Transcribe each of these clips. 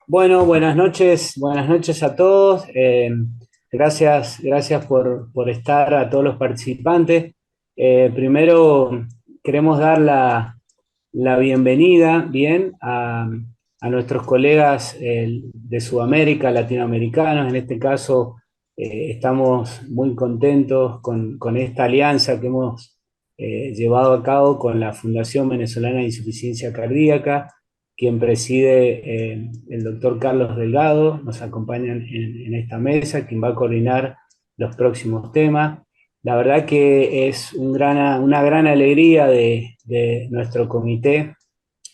Bueno, buenas noches a todos. Gracias por estar a todos los participantes. Primero, queremos dar la bienvenida, bien, a nuestros colegas de Sudamérica, latinoamericanos. En este caso, estamos muy contentos con esta alianza que hemos llevado a cabo con la Fundación Venezolana de Insuficiencia Cardíaca, quien preside el doctor Carlos Delgado, nos acompaña en esta mesa, quien va a coordinar los próximos temas. La verdad que es una gran alegría de nuestro comité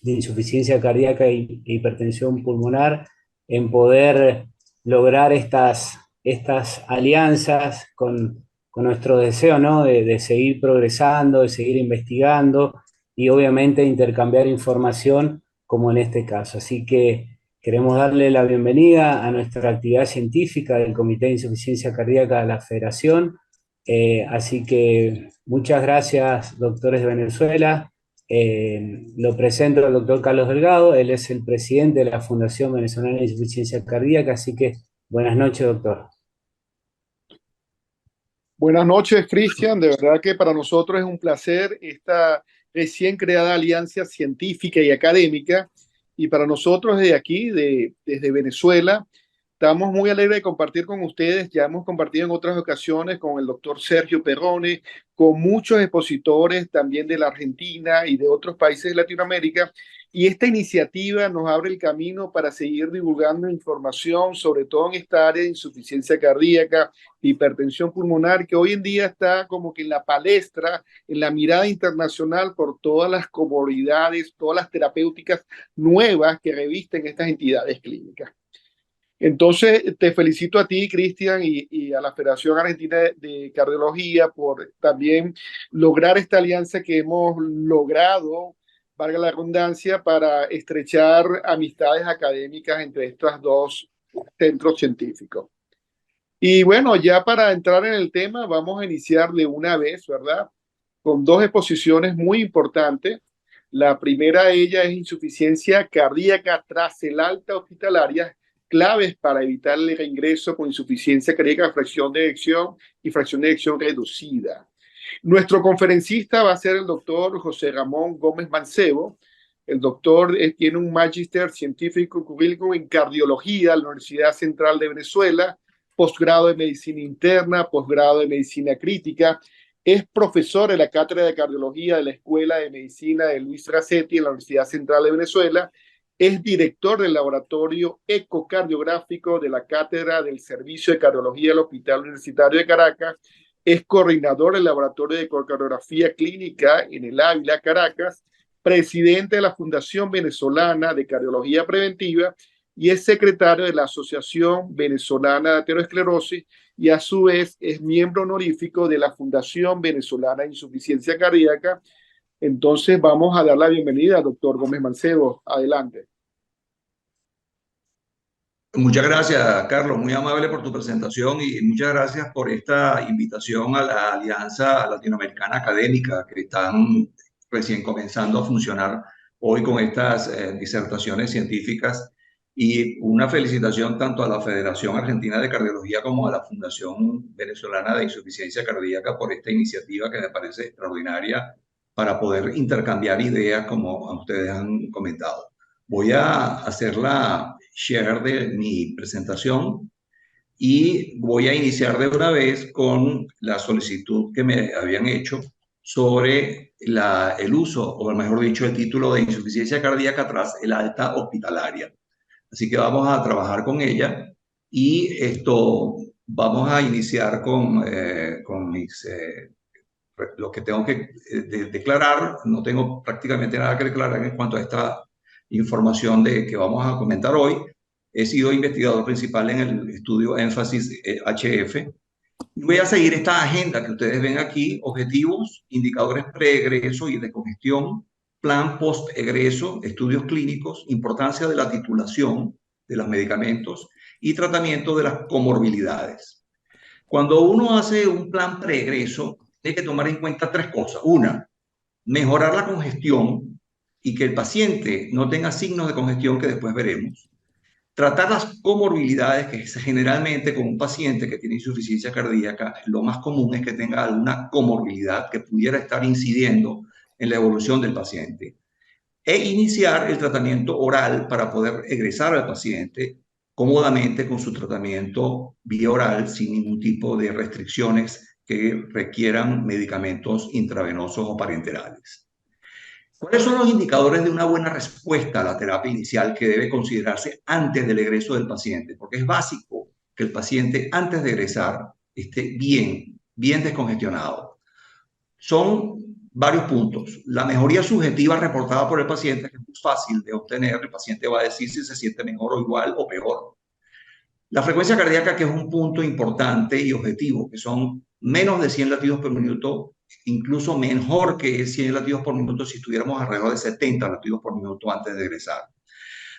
de insuficiencia cardíaca e hipertensión pulmonar en poder lograr estas alianzas con nuestro deseo, ¿no? De seguir progresando, de seguir investigando y obviamente intercambiar información como en este caso. Así que queremos darle la bienvenida a nuestra actividad científica del Comité de Insuficiencia Cardíaca de la Federación. Así que muchas gracias, doctores de Venezuela. Lo presento al doctor Carlos Delgado, él es el presidente de la Fundación Venezolana de Insuficiencia Cardíaca, así que buenas noches, doctor. Buenas noches, Cristian. De verdad que para nosotros es un placer esta recién creada alianza científica y académica. Y para nosotros desde aquí, desde Venezuela, estamos muy alegres de compartir con ustedes. Ya hemos compartido en otras ocasiones con el doctor Sergio Perrone, con muchos expositores también de la Argentina y de otros países de Latinoamérica. Y esta iniciativa nos abre el camino para seguir divulgando información, sobre todo en esta área de insuficiencia cardíaca, hipertensión pulmonar, que hoy en día está como que en la palestra, en la mirada internacional por todas las comorbilidades, todas las terapéuticas nuevas que revisten estas entidades clínicas. Entonces, te felicito a ti, Cristian, y a la Federación Argentina de Cardiología por también lograr esta alianza que hemos logrado, valga la redundancia, para estrechar amistades académicas entre estos dos centros científicos. Y bueno, ya para entrar en el tema, vamos a iniciar de una vez, ¿verdad? Con dos exposiciones muy importantes. La primera de ellas es insuficiencia cardíaca tras el alta hospitalaria, claves para evitar el reingreso con insuficiencia cardíaca, fracción de eyección y fracción de eyección reducida. Nuestro conferencista va a ser el doctor José Ramón Gómez Mancebo. El doctor tiene un magíster científico currículum en cardiología de la Universidad Central de Venezuela, posgrado de medicina interna, posgrado de medicina crítica. Es profesor de la cátedra de cardiología de la Escuela de Medicina de Luis Racetti en la Universidad Central de Venezuela. Es director del laboratorio ecocardiográfico de la cátedra del Servicio de Cardiología del Hospital Universitario de Caracas. Es coordinador del laboratorio de ecocardiografía clínica en el Ávila, Caracas, presidente de la Fundación Venezolana de Cardiología Preventiva y es secretario de la Asociación Venezolana de Aterosclerosis y a su vez es miembro honorífico de la Fundación Venezolana de Insuficiencia Cardíaca. Entonces vamos a dar la bienvenida al doctor Gómez Mancebo. Adelante. Muchas gracias, Carlos. Muy amable por tu presentación y muchas gracias por esta invitación a la Alianza Latinoamericana Académica que están recién comenzando a funcionar hoy con estas disertaciones científicas. Y una felicitación tanto a la Federación Argentina de Cardiología como a la Fundación Venezolana de Insuficiencia Cardíaca por esta iniciativa que me parece extraordinaria para poder intercambiar ideas como ustedes han comentado. Voy a hacer la share de mi presentación y voy a iniciar de una vez con la solicitud que me habían hecho sobre el uso, o mejor dicho, el título de insuficiencia cardíaca tras el alta hospitalaria. Así que vamos a trabajar con ella y esto vamos a iniciar con lo que tengo que declarar. No tengo prácticamente nada que declarar en cuanto a esta información que vamos a comentar hoy. He sido investigador principal en el estudio Énfasis HF. Voy a seguir esta agenda que ustedes ven aquí: objetivos, indicadores pre-egreso y de congestión, plan post-egreso, estudios clínicos, importancia de la titulación de los medicamentos y tratamiento de las comorbilidades. Cuando uno hace un plan pre-egreso, hay que tomar en cuenta tres cosas. Una, mejorar la congestión y que el paciente no tenga signos de congestión que después veremos. Tratar las comorbilidades, que es generalmente con un paciente que tiene insuficiencia cardíaca, lo más común es que tenga alguna comorbilidad que pudiera estar incidiendo en la evolución del paciente. E iniciar el tratamiento oral para poder egresar al paciente cómodamente con su tratamiento vía oral sin ningún tipo de restricciones que requieran medicamentos intravenosos o parenterales. ¿Cuáles son los indicadores de una buena respuesta a la terapia inicial que debe considerarse antes del egreso del paciente? Porque es básico que el paciente antes de egresar esté bien descongestionado. Son varios puntos. La mejoría subjetiva reportada por el paciente, que es muy fácil de obtener, el paciente va a decir si se siente mejor o igual o peor. La frecuencia cardíaca, que es un punto importante y objetivo, que son menos de 100 latidos por minuto, incluso mejor que 100 latidos por minuto si estuviéramos alrededor de 70 latidos por minuto antes de egresar.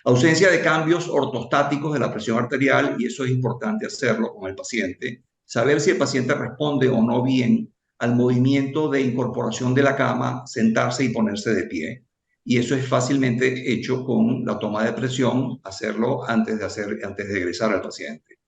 Ausencia de cambios ortostáticos de la presión arterial, y eso es importante hacerlo con el paciente. Saber si el paciente responde o no bien al movimiento de incorporación de la cama, sentarse y ponerse de pie. Y eso es fácilmente hecho con la toma de presión, hacerlo antes de egresar al paciente.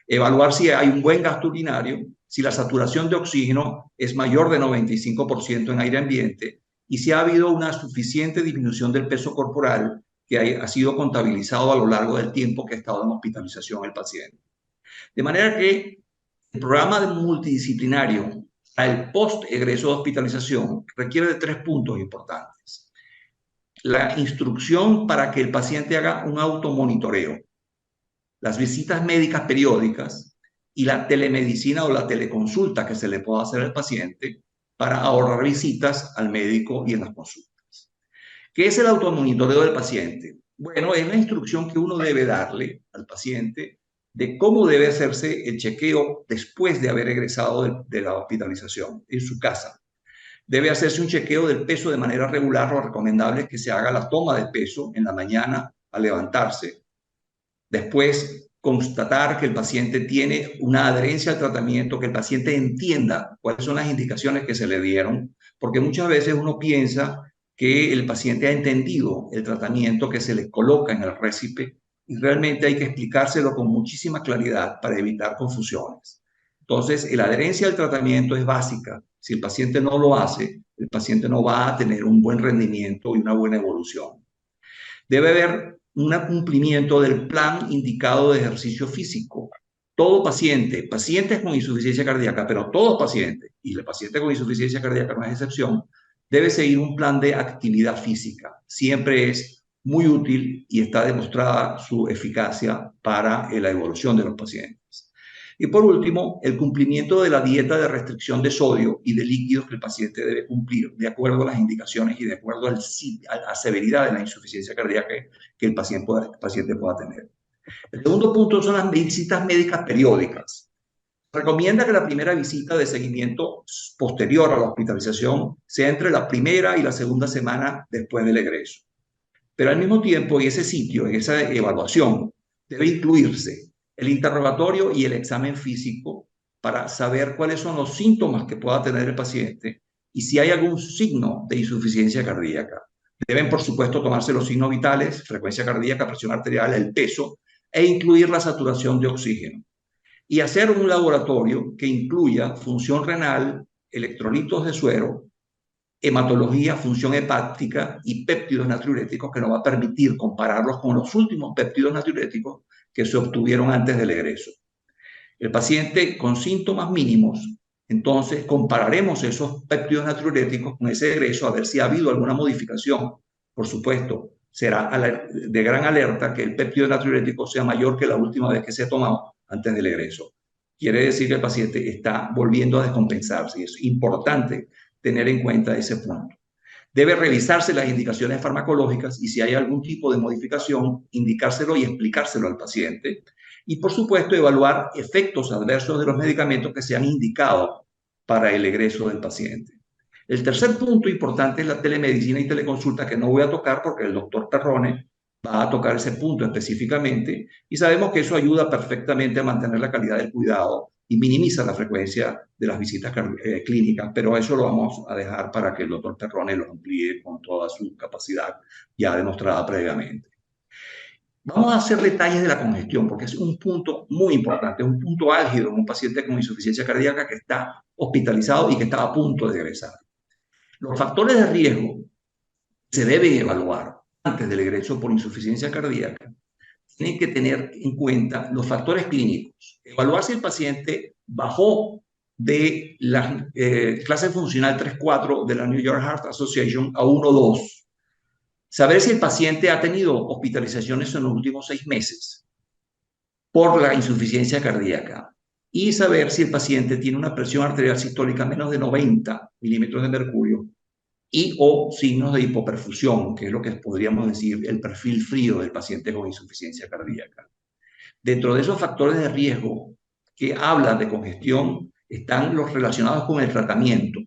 Evaluar si hay un buen gasto urinario, si la saturación de oxígeno es mayor de 95% en aire ambiente y si ha habido una suficiente disminución del peso corporal que ha sido contabilizado a lo largo del tiempo que ha estado en hospitalización el paciente. De manera que el programa multidisciplinario al post-egreso de hospitalización requiere de 3 puntos importantes. La instrucción para que el paciente haga un automonitoreo, las visitas médicas periódicas y la telemedicina o la teleconsulta que se le pueda hacer al paciente para ahorrar visitas al médico y en las consultas. ¿Qué es el automonitoreo del paciente? Bueno, es la instrucción que uno debe darle al paciente de cómo debe hacerse el chequeo después de haber egresado de la hospitalización en su casa. Debe hacerse un chequeo del peso de manera regular. Lo recomendable es que se haga la toma de peso en la mañana al levantarse. Después, constatar que el paciente tiene una adherencia al tratamiento, que el paciente entienda cuáles son las indicaciones que se le dieron, porque muchas veces uno piensa que el paciente ha entendido el tratamiento que se le coloca en el récipe y realmente hay que explicárselo con muchísima claridad para evitar confusiones. Entonces, la adherencia al tratamiento es básica. Si el paciente no lo hace, el paciente no va a tener un buen rendimiento y una buena evolución. Debe haber un cumplimiento del plan indicado de ejercicio físico. Todo paciente, pacientes con insuficiencia cardíaca, pero todo paciente, y el paciente con insuficiencia cardíaca no es excepción, debe seguir un plan de actividad física. Siempre es muy útil y está demostrada su eficacia para la evolución de los pacientes. Y por último, el cumplimiento de la dieta de restricción de sodio y de líquidos que el paciente debe cumplir de acuerdo a las indicaciones y de acuerdo a la severidad de la insuficiencia cardíaca que el paciente pueda tener. El segundo punto son las visitas médicas periódicas. Recomienda que la primera visita de seguimiento posterior a la hospitalización sea entre la primera y la segunda semana después del egreso. Pero al mismo tiempo, en ese sitio, en esa evaluación, debe incluirse el interrogatorio y el examen físico para saber cuáles son los síntomas que pueda tener el paciente y si hay algún signo de insuficiencia cardíaca. Deben, por supuesto, tomarse los signos vitales, frecuencia cardíaca, presión arterial, el peso, e incluir la saturación de oxígeno. Y hacer un laboratorio que incluya función renal, electrolitos de suero, hematología, función hepática y péptidos natriuréticos, que nos va a permitir compararlos con los últimos péptidos natriuréticos que se obtuvieron antes del egreso. El paciente con síntomas mínimos, entonces compararemos esos péptidos natriuréticos con ese egreso a ver si ha habido alguna modificación. Por supuesto, será de gran alerta que el péptido natriurético sea mayor que la última vez que se ha tomado antes del egreso. Quiere decir que el paciente está volviendo a descompensarse y es importante tener en cuenta ese punto. Debe revisarse las indicaciones farmacológicas y si hay algún tipo de modificación, indicárselo y explicárselo al paciente. Y por supuesto, evaluar efectos adversos de los medicamentos que se han indicado para el egreso del paciente. El tercer punto importante es la telemedicina y teleconsulta, que no voy a tocar porque el doctor Terrone va a tocar ese punto específicamente y sabemos que eso ayuda perfectamente a mantener la calidad del cuidado y minimiza la frecuencia de las visitas clínicas, pero eso lo vamos a dejar para que el doctor Terrone lo amplíe con toda su capacidad ya demostrada previamente. Vamos a hacer detalles de la congestión, porque es un punto muy importante, es un punto álgido en un paciente con insuficiencia cardíaca que está hospitalizado y que está a punto de egresar. Los factores de riesgo se deben evaluar antes del egreso por insuficiencia cardíaca. Tienen que tener en cuenta los factores clínicos, evaluar si el paciente bajó de la clase funcional 3-4 de la New York Heart Association a 1-2. Saber si el paciente ha tenido hospitalizaciones en los últimos 6 meses por la insuficiencia cardíaca y saber si el paciente tiene una presión arterial sistólica menos de 90 milímetros de mercurio y o signos de hipoperfusión, que es lo que podríamos decir el perfil frío del paciente con insuficiencia cardíaca. Dentro de esos factores de riesgo que hablan de congestión están los relacionados con el tratamiento.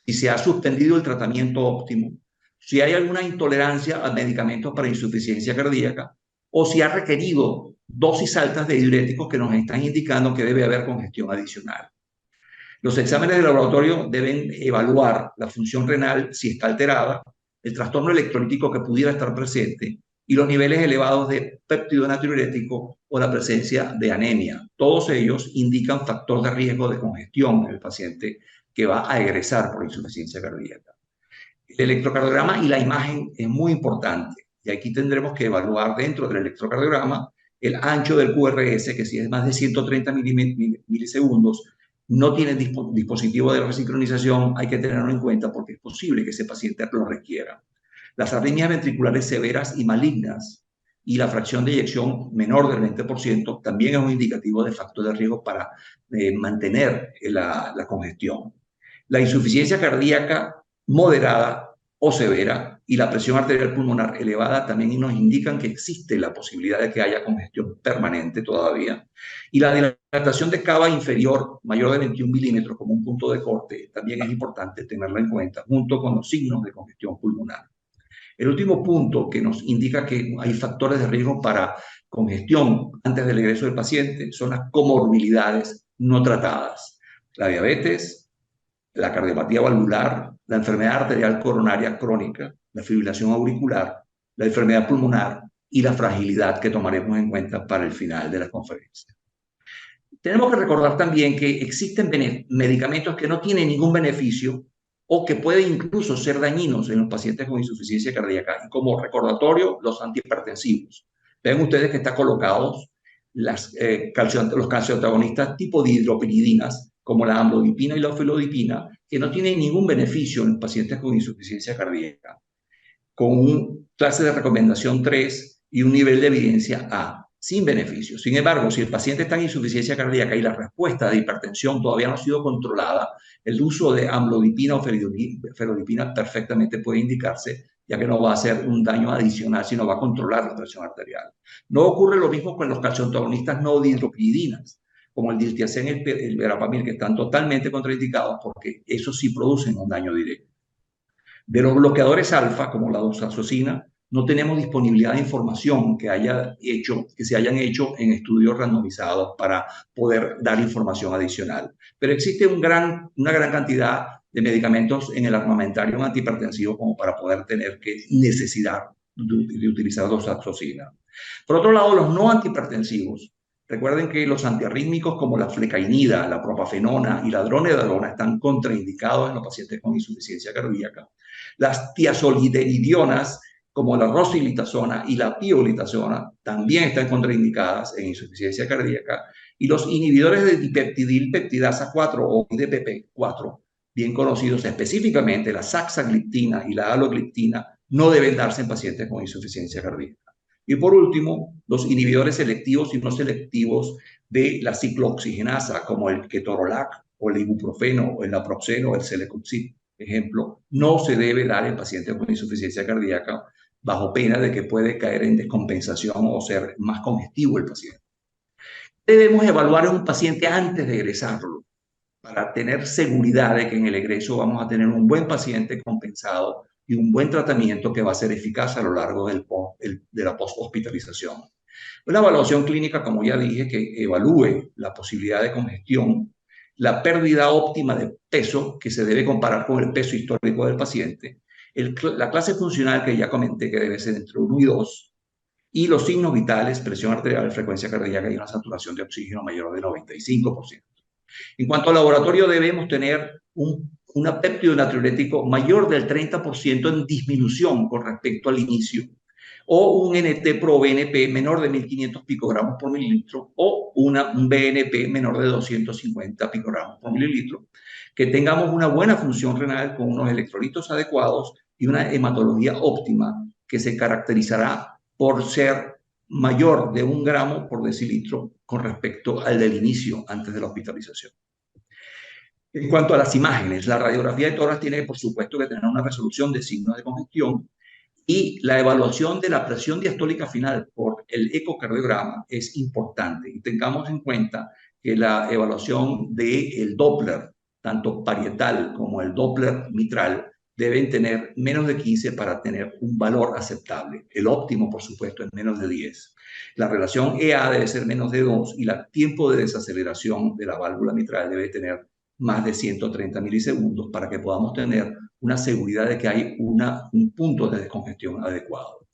Si se ha suspendido el tratamiento óptimo, si hay alguna intolerancia a medicamentos para insuficiencia cardíaca o si ha requerido dosis altas de diuréticos que nos están indicando que debe haber congestión adicional. Los exámenes de laboratorio deben evaluar la función renal si está alterada, el trastorno electrolítico que pudiera estar presente y los niveles elevados de péptido natriurético o la presencia de anemia. Todos ellos indican factor de riesgo de congestión en el paciente que va a egresar por insuficiencia cardíaca. El electrocardiograma y la imagen es muy importante y aquí tendremos que evaluar dentro del electrocardiograma el ancho del QRS, que si es más de 130 milisegundos, no tiene dispositivo de resincronización, hay que tenerlo en cuenta porque es posible que ese paciente lo requiera. Las arritmias ventriculares severas y malignas y la fracción de eyección menor del 20% también es un indicativo de factor de riesgo para mantener la congestión. La insuficiencia cardíaca moderada o severa y la presión arterial pulmonar elevada también nos indican que existe la posibilidad de que haya congestión permanente todavía. Y la dilatación de cava inferior mayor de 21 milímetros como un punto de corte también es importante tenerla en cuenta junto con los signos de congestión pulmonar. El último punto que nos indica que hay factores de riesgo para congestión antes del egreso del paciente son las comorbilidades no tratadas. La diabetes, la cardiopatía valvular, la enfermedad arterial coronaria crónica, la fibrilación auricular, la enfermedad pulmonar y la fragilidad que tomaremos en cuenta para el final de la conferencia. Tenemos que recordar también que existen medicamentos que no tienen ningún beneficio o que pueden incluso ser dañinos en los pacientes con insuficiencia cardíaca. Y como recordatorio, los antihipertensivos. Ven ustedes que están colocados los calcioantagonistas tipo dihidropiridinas, como la amlodipina y la ofilodipina, que no tienen ningún beneficio en pacientes con insuficiencia cardíaca, con un clase de recomendación 3 y un nivel de evidencia A, sin beneficio. Sin embargo, si el paciente está en insuficiencia cardíaca y la respuesta de hipertensión todavía no ha sido controlada, el uso de amlodipina o felodipina perfectamente puede indicarse, ya que no va a hacer un daño adicional, sino va a controlar la presión arterial. No ocurre lo mismo con los calcioantagonistas no dihidropiridinas, como el diltiazem y el verapamil, que están totalmente contraindicados porque esos sí producen un daño directo. De los bloqueadores alfa, como la doxazosina, no tenemos disponibilidad de información que se hayan hecho en estudios randomizados para poder dar información adicional. Pero existe una gran cantidad de medicamentos en el armamentario antihipertensivo como para poder tener necesidad de utilizar doxazosina. Por otro lado, los no antihipertensivos. Recuerden que los antiarrítmicos como la flecainida, la propafenona y la dronedarona están contraindicados en los pacientes con insuficiencia cardíaca. Las tiazolidinidionas como la rosiglitazona y la pioglitazona también están contraindicadas en insuficiencia cardíaca. Y los inhibidores de dipeptidilpeptidasa 4 o IDPP4, bien conocidos específicamente, la saxagliptina y la alogliptina, no deben darse en pacientes con insuficiencia cardíaca. Y por último, los inhibidores selectivos y no selectivos de la ciclooxigenasa, como el ketorolac o el ibuprofeno o el naproxeno o el celecoxib, ejemplo, no se debe dar en pacientes con insuficiencia cardíaca bajo pena de que puede caer en descompensación o ser más congestivo el paciente. Debemos evaluar a un paciente antes de egresarlo para tener seguridad de que en el egreso vamos a tener un buen paciente compensado y un buen tratamiento que va a ser eficaz a lo largo de la post-hospitalización. Una evaluación clínica, como ya dije, que evalúe la posibilidad de congestión, la pérdida óptima de peso, que se debe comparar con el peso histórico del paciente, la clase funcional que ya comenté que debe ser entre 1 y 2, y los signos vitales, presión arterial, frecuencia cardíaca y una saturación de oxígeno mayor de 95%. En cuanto al laboratorio, debemos tener una péptido natriurético mayor del 30% en disminución con respecto al inicio, o un NT-proBNP menor de 1500 picogramos por mililitro, o un BNP menor de 250 picogramos por mililitro, que tengamos una buena función renal con unos electrolitos adecuados y una hematología óptima que se caracterizará por ser mayor de 1 gramo por decilitro con respecto al del inicio antes de la hospitalización. En cuanto a las imágenes, la radiografía de tórax tiene, por supuesto, que tener una resolución de signos de congestión, y la evaluación de la presión diastólica final por el ecocardiograma es importante. Y tengamos en cuenta que la evaluación del Doppler, tanto parietal como el Doppler mitral, deben tener menos de 15 para tener un valor aceptable. El óptimo, por supuesto, es menos de 10. La relación EA debe ser menos de 2 y el tiempo de desaceleración de la válvula mitral debe tener más de 130 milisegundos para que podamos tener una seguridad de que hay un punto de descongestión adecuado.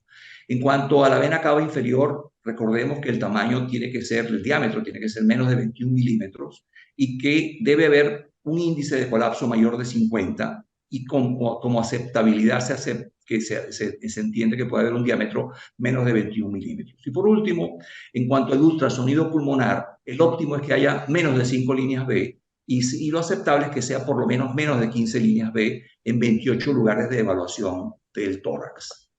En cuanto a la vena cava inferior, recordemos que el tamaño tiene que ser, el diámetro tiene que ser menos de 21 milímetros y que debe haber un índice de colapso mayor de 50 y como aceptabilidad se entiende que puede haber un diámetro menos de 21 milímetros. Y por último, en cuanto al ultrasonido pulmonar, el óptimo es que haya menos de 5 líneas B y lo aceptable es que sea por lo menos de 15 líneas B en 28 lugares de evaluación del tórax.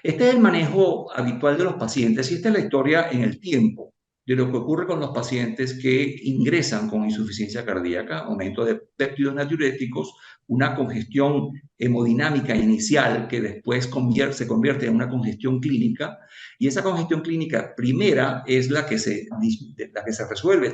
Este es el manejo habitual de los pacientes y esta es la historia en el tiempo de lo que ocurre con los pacientes que ingresan con insuficiencia cardíaca, aumento de péptidos natriuréticos, una congestión hemodinámica inicial que después se convierte en una congestión clínica, y esa congestión clínica primera es la que se resuelve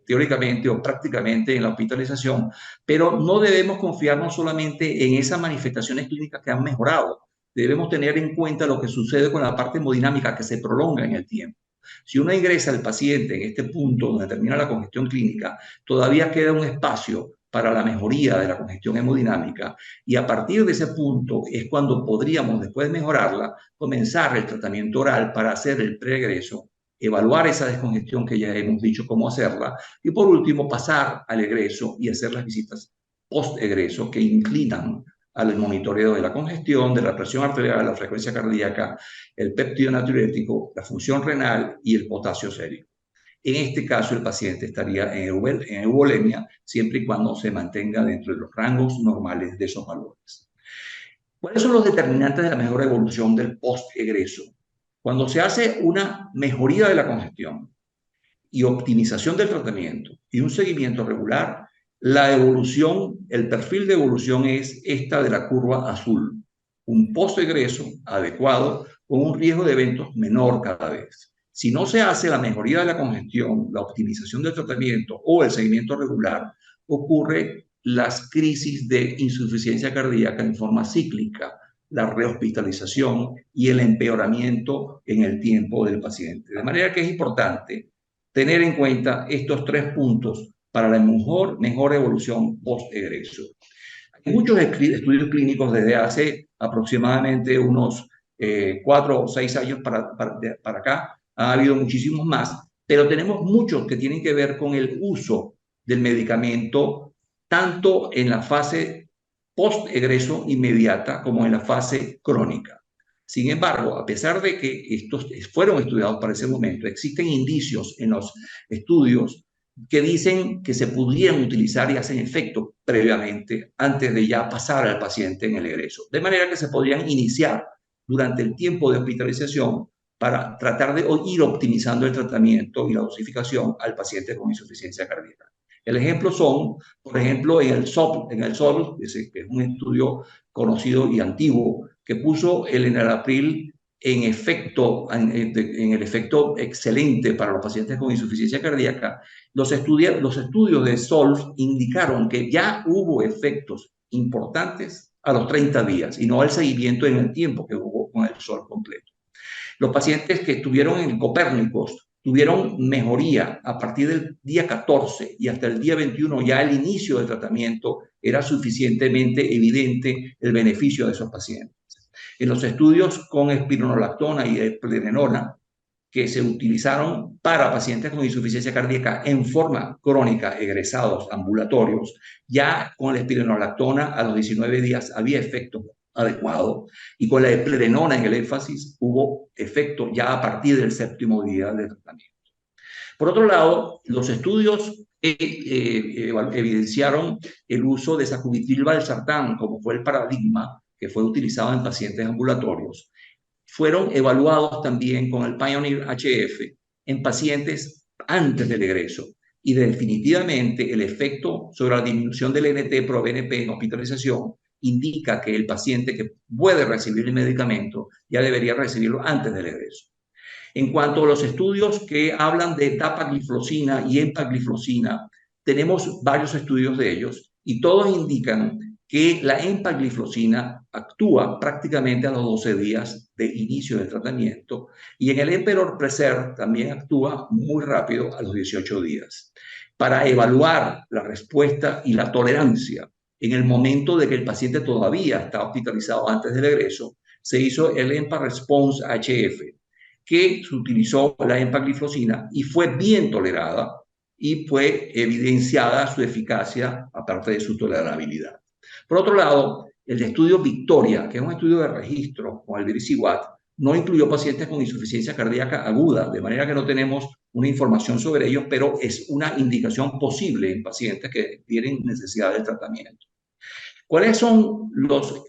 teóricamente o prácticamente en la hospitalización, pero no debemos confiarnos solamente en esas manifestaciones clínicas que han mejorado. Debemos tener en cuenta lo que sucede con la parte hemodinámica que se prolonga en el tiempo. Si uno ingresa al paciente en este punto donde termina la congestión clínica, todavía queda un espacio para la mejoría de la congestión hemodinámica y a partir de ese punto es cuando podríamos, después de mejorarla, comenzar el tratamiento oral para hacer el preegreso, evaluar esa descongestión que ya hemos dicho cómo hacerla y por último pasar al egreso y hacer las visitas post-egreso que inclinan al monitoreo de la congestión, de la presión arterial, la frecuencia cardíaca, el péptido natriurético, la función renal y el potasio sérico. En este caso, el paciente estaría en euvolemia siempre y cuando se mantenga dentro de los rangos normales de esos valores. ¿Cuáles son los determinantes de la mejor evolución del post-egreso? Cuando se hace una mejoría de la congestión y optimización del tratamiento y un seguimiento regular, la evolución, el perfil de evolución es esta de la curva azul. Un post-egreso adecuado con un riesgo de eventos menor cada vez. Si no se hace la mejoría de la congestión, la optimización del tratamiento o el seguimiento regular, ocurre las crisis de insuficiencia cardíaca en forma cíclica, la rehospitalización y el empeoramiento en el tiempo del paciente. De manera que es importante tener en cuenta estos 3 puntos para la mejor evolución post-egreso. Hay muchos estudios clínicos desde hace aproximadamente unos 4 o 6 años para acá, ha habido muchísimos más, pero tenemos muchos que tienen que ver con el uso del medicamento tanto en la fase post-egreso inmediata como en la fase crónica. Sin embargo, a pesar de que estos fueron estudiados para ese momento, existen indicios en los estudios que dicen que se podrían utilizar y hacen efecto previamente antes de ya pasar al paciente en el egreso. De manera que se podrían iniciar durante el tiempo de hospitalización para tratar de ir optimizando el tratamiento y la dosificación al paciente con insuficiencia cardíaca. El ejemplo son, por ejemplo, en el SOL, que es un estudio conocido y antiguo, que puso el enalapril en el efecto excelente para los pacientes con insuficiencia cardíaca. Los estudios de SOLV indicaron que ya hubo efectos importantes a los 30 días y no al seguimiento en el tiempo que hubo con el SOLV completo. Los pacientes que estuvieron en Copérnicos tuvieron mejoría a partir del día 14 y hasta el día 21, ya el inicio del tratamiento era suficientemente evidente el beneficio de esos pacientes. En los estudios con espironolactona y eplerenona, que se utilizaron para pacientes con insuficiencia cardíaca en forma crónica, egresados ambulatorios, ya con la espironolactona a los 19 días había efecto adecuado, y con la eplerenona en el énfasis hubo efecto ya a partir del 7º día de tratamiento. Por otro lado, los estudios evidenciaron el uso de sacubitril/valsartán, como fue el paradigma que fue utilizado en pacientes ambulatorios. Fueron evaluados también con el Pioneer HF en pacientes antes del egreso, y definitivamente el efecto sobre la disminución del NT-proBNP en hospitalización indica que el paciente que puede recibir el medicamento ya debería recibirlo antes del egreso. En cuanto a los estudios que hablan de dapagliflozina y empagliflozina, tenemos varios estudios de ellos y todos indican que la empagliflozina actúa prácticamente a los 12 días de inicio del tratamiento, y en el Emperor Preserve también actúa muy rápido a los 18 días. Para evaluar la respuesta y la tolerancia en el momento de que el paciente todavía está hospitalizado antes del egreso, se hizo el EMPA-Response HF, que se utilizó la empagliflozina y fue bien tolerada y fue evidenciada su eficacia aparte de su tolerabilidad. Por otro lado, el estudio Victoria, que es un estudio de registro con el Vericiguat, no incluyó pacientes con insuficiencia cardíaca aguda, de manera que no tenemos una información sobre ellos, pero es una indicación posible en pacientes que tienen necesidad de tratamiento. ¿Cuáles son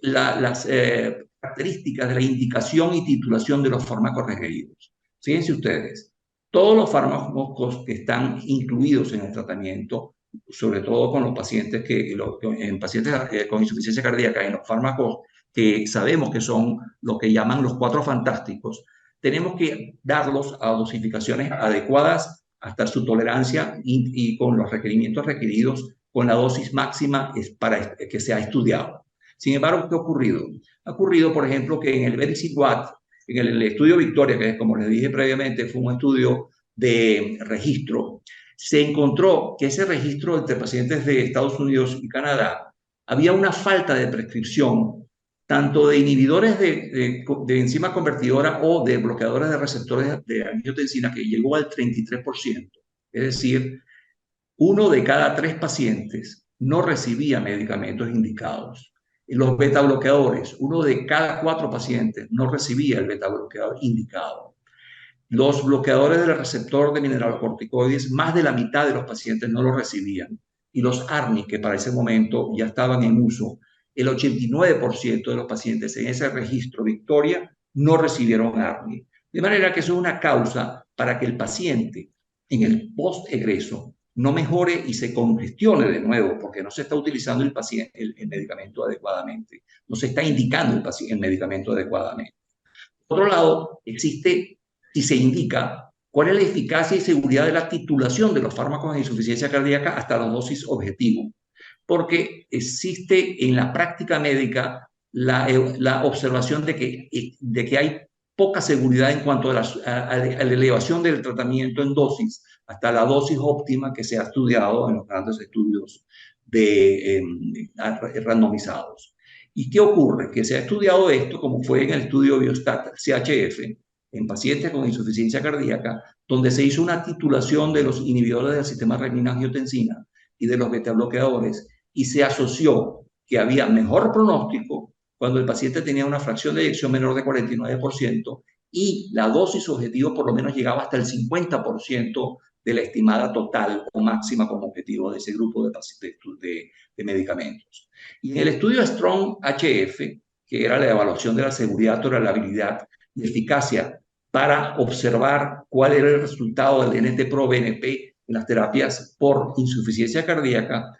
las características de la indicación y titulación de los fármacos requeridos? Fíjense ustedes, todos los fármacos que están incluidos en el tratamiento, sobre todo con los pacientes en pacientes con insuficiencia cardíaca, en los fármacos que sabemos que son lo que llaman los 4 fantásticos, tenemos que darlos a dosificaciones adecuadas hasta su tolerancia y con los requerimientos requeridos, con la dosis máxima para que se ha estudiado. Sin embargo, ¿qué ha ocurrido? Ha ocurrido, por ejemplo, que en el Vericiguat, en el estudio Victoria, que como les dije previamente, fue un estudio de registro, se encontró que ese registro entre pacientes de Estados Unidos y Canadá había una falta de prescripción tanto de inhibidores de enzima convertidora o de bloqueadores de receptores de angiotensina, que llegó al 33%. Es decir, 1 de cada 3 pacientes no recibía medicamentos indicados. Los beta bloqueadores, 1 de cada 4 pacientes no recibía el beta bloqueador indicado. Los bloqueadores del receptor de mineralocorticoides, más de la mitad de los pacientes no lo recibían. Y los ARNI, que para ese momento ya estaban en uso, el 89% de los pacientes en ese registro Victoria no recibieron ARNI. De manera que eso es una causa para que el paciente en el post-egreso no mejore y se congestione de nuevo, porque no se está utilizando el medicamento adecuadamente, no se está indicando el medicamento adecuadamente. Por otro lado, existe y se indica cuál es la eficacia y seguridad de la titulación de los fármacos de insuficiencia cardíaca hasta la dosis objetivo, porque existe en la práctica médica la observación de que hay poca seguridad en cuanto a la elevación del tratamiento en dosis hasta la dosis óptima que se ha estudiado en los grandes estudios randomizados. ¿Y qué ocurre? Que se ha estudiado esto, como fue en el estudio Biostat CHF, en pacientes con insuficiencia cardíaca, donde se hizo una titulación de los inhibidores del sistema renina-angiotensina y de los beta-bloqueadores, y se asoció que había mejor pronóstico cuando el paciente tenía una fracción de eyección menor de 49% y la dosis objetivo por lo menos llegaba hasta el 50% de la estimada total o máxima como objetivo de ese grupo de medicamentos. Y en el estudio Strong HF, que era la evaluación de la seguridad, tolerabilidad y eficacia para observar cuál era el resultado del NT-proBNP en las terapias por insuficiencia cardíaca,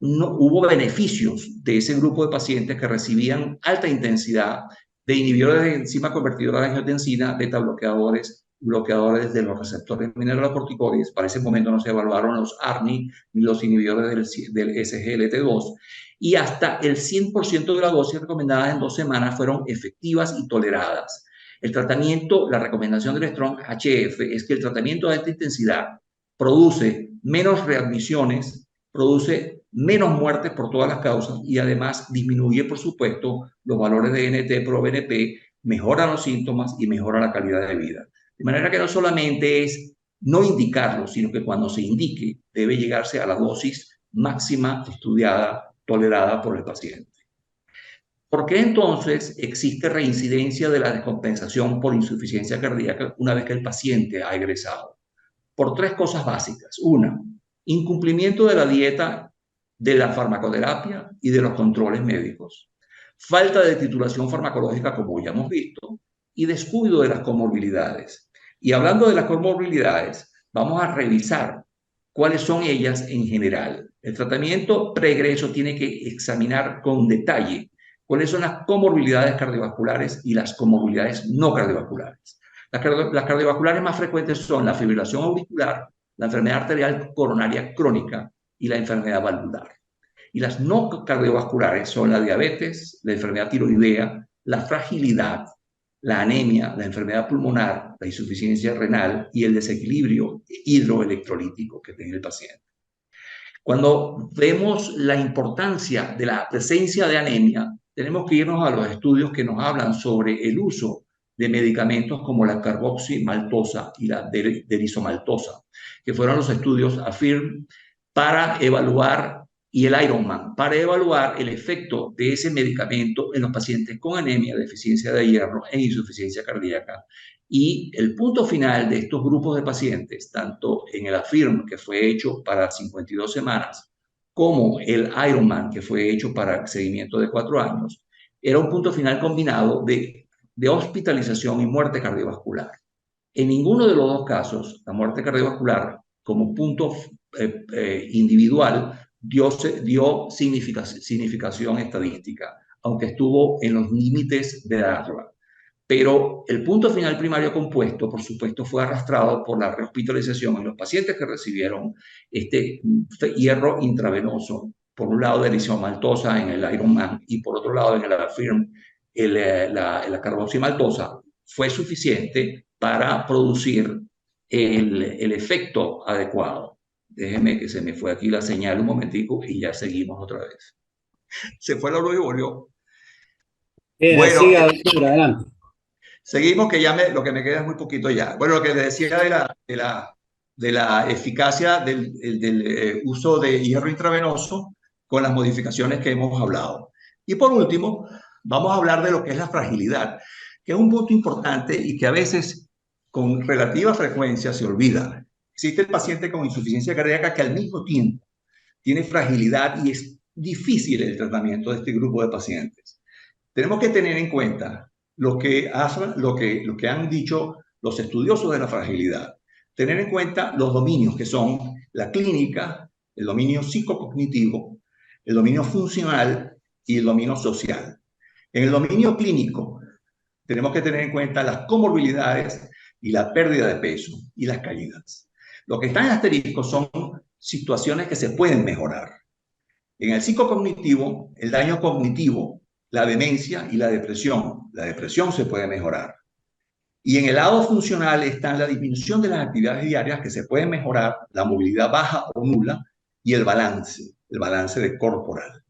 no hubo beneficios de ese grupo de pacientes que recibían alta intensidad de inhibidores de enzima convertidora de angiotensina, beta bloqueadores, bloqueadores de los receptores mineralocorticoides. Para ese momento no se evaluaron los ARNI ni los inhibidores del SGLT2, y hasta el 100% de las dosis recomendadas en 2 semanas fueron efectivas y toleradas. El tratamiento, la recomendación del Strong HF es que el tratamiento de alta intensidad produce menos readmisiones, produce menos muertes por todas las causas y además disminuye, por supuesto, los valores de NT pro BNP, mejora los síntomas y mejora la calidad de vida. De manera que no solamente es no indicarlo, sino que cuando se indique debe llegarse a la dosis máxima estudiada, tolerada por el paciente. ¿Por qué entonces existe reincidencia de la descompensación por insuficiencia cardíaca una vez que el paciente ha egresado? Por tres cosas básicas. Una, incumplimiento de la dieta, de la farmacoterapia y de los controles médicos. Falta de titulación farmacológica, como ya hemos visto, y descuido de las comorbilidades. Y hablando de las comorbilidades, vamos a revisar cuáles son ellas en general. El tratamiento preegreso tiene que examinar con detalle cuáles son las comorbilidades cardiovasculares y las comorbilidades no cardiovasculares. Las cardiovasculares más frecuentes son la fibrilación auricular, la enfermedad arterial coronaria crónica y la enfermedad valvular. Y las no cardiovasculares son la diabetes, la enfermedad tiroidea, la fragilidad, la anemia, la enfermedad pulmonar, la insuficiencia renal y el desequilibrio hidroelectrolítico que tiene el paciente. Cuando vemos la importancia de la presencia de anemia, tenemos que irnos a los estudios que nos hablan sobre el uso de medicamentos como la carboximaltosa y la derisomaltosa, que fueron los estudios AFIRM para evaluar, y el Ironman, para evaluar el efecto de ese medicamento en los pacientes con anemia, deficiencia de hierro e insuficiencia cardíaca. Y el punto final de estos grupos de pacientes, tanto en el AFIRM, que fue hecho para 52 semanas, como el Ironman, que fue hecho para seguimiento de 4 años, era un punto final combinado de hospitalización y muerte cardiovascular. En ninguno de los dos casos, la muerte cardiovascular como punto individual dio significación estadística, aunque estuvo en los límites de darla. Pero el punto final primario compuesto, por supuesto, fue arrastrado por la rehospitalización en los pacientes que recibieron este hierro intravenoso, por un lado de derisomaltosa en el Ironman y por otro lado en el AFIRM, la carboximaltosa fue suficiente para producir el efecto adecuado. Déjeme que se me fue aquí la señal un momentico y ya seguimos otra vez. Se fue la luz y volvió. Bien, bueno, siga, doctor, adelante. Seguimos, que ya lo que me queda es muy poquito ya. Bueno, lo que les decía de la eficacia del uso de hierro intravenoso con las modificaciones que hemos hablado. Y por último, vamos a hablar de lo que es la fragilidad, que es un punto importante y que a veces con relativa frecuencia se olvida. Existe el paciente con insuficiencia cardíaca que al mismo tiempo tiene fragilidad y es difícil el tratamiento de este grupo de pacientes. Tenemos que tener en cuenta lo que han dicho los estudiosos de la fragilidad. Tener en cuenta los dominios que son la clínica, el dominio psicocognitivo, el dominio funcional y el dominio social. En el dominio clínico tenemos que tener en cuenta las comorbilidades y la pérdida de peso y las caídas. Lo que está en asterisco son situaciones que se pueden mejorar. En el psicocognitivo, el daño cognitivo, la demencia y la depresión. La depresión se puede mejorar. Y en el lado funcional está la disminución de las actividades diarias que se pueden mejorar, la movilidad baja o nula y el balance de corporal.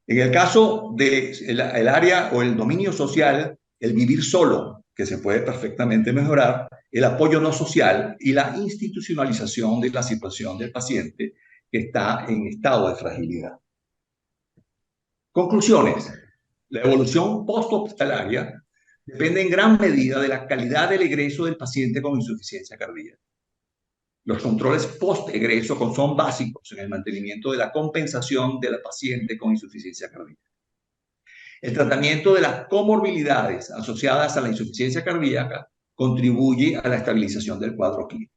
En el caso del área o el dominio social, el vivir solo, que se puede perfectamente mejorar, el apoyo no social y la institucionalización de la situación del paciente que está en estado de fragilidad. Conclusiones. La evolución post-hospitalaria depende en gran medida de la calidad del egreso del paciente con insuficiencia cardíaca. Los controles post-egreso son básicos en el mantenimiento de la compensación del paciente con insuficiencia cardíaca. El tratamiento de las comorbilidades asociadas a la insuficiencia cardíaca contribuye a la estabilización del cuadro clínico.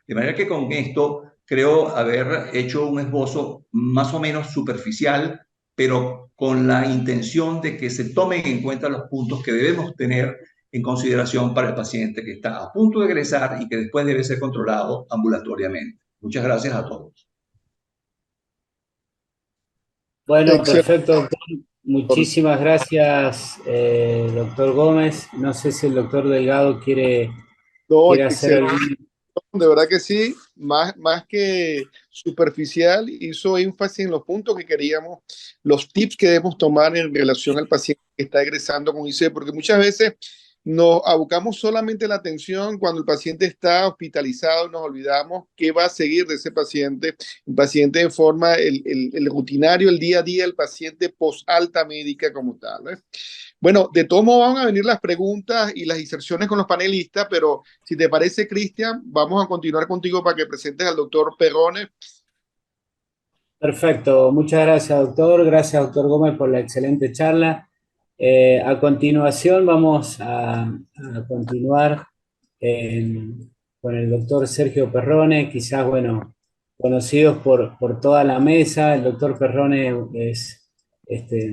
De manera que con esto creo haber hecho un esbozo más o menos superficial, pero con la intención de que se tomen en cuenta los puntos que debemos tener en consideración para el paciente que está a punto de egresar y que después debe ser controlado ambulatoriamente. Muchas gracias a todos. Bueno, perfecto, doctor. Muchísimas gracias, doctor Gómez. No sé si el doctor Delgado quiere hacer algún... De verdad que sí, más que superficial, hizo énfasis en los puntos que queríamos, los tips que debemos tomar en relación al paciente que está egresando con IC, porque muchas veces nos abocamos solamente la atención cuando el paciente está hospitalizado y nos olvidamos qué va a seguir de ese paciente, el paciente de forma, el rutinario, el día a día, el paciente post alta médica como tal, ¿eh? Bueno, de todos modos van a venir las preguntas y las inserciones con los panelistas, pero si te parece, Cristian, vamos a continuar contigo para que presentes al doctor Perrone. Perfecto, muchas gracias, doctor. Gracias, doctor Gómez, por la excelente charla. A continuación vamos a continuar eh, con el doctor Sergio Perrone, quizás, bueno, conocidos por toda la mesa. El doctor Perrone es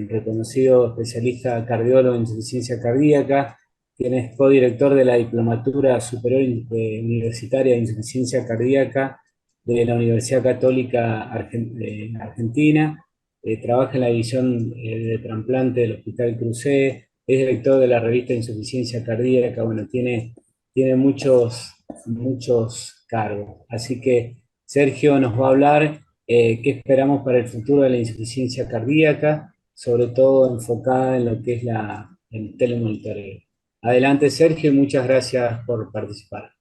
reconocido especialista cardiólogo en insuficiencia cardíaca, quien es codirector de la Diplomatura Superior Universitaria de Insuficiencia Cardíaca de la Universidad Católica de Argentina. Trabaja en la división de trasplante del Hospital Crucé, es director de la revista Insuficiencia Cardíaca, bueno, tiene muchos cargos. Así que Sergio nos va a hablar qué esperamos para el futuro de la insuficiencia cardíaca, sobre todo enfocada en lo que es el telemonitoreo. Adelante, Sergio, y muchas gracias por participar.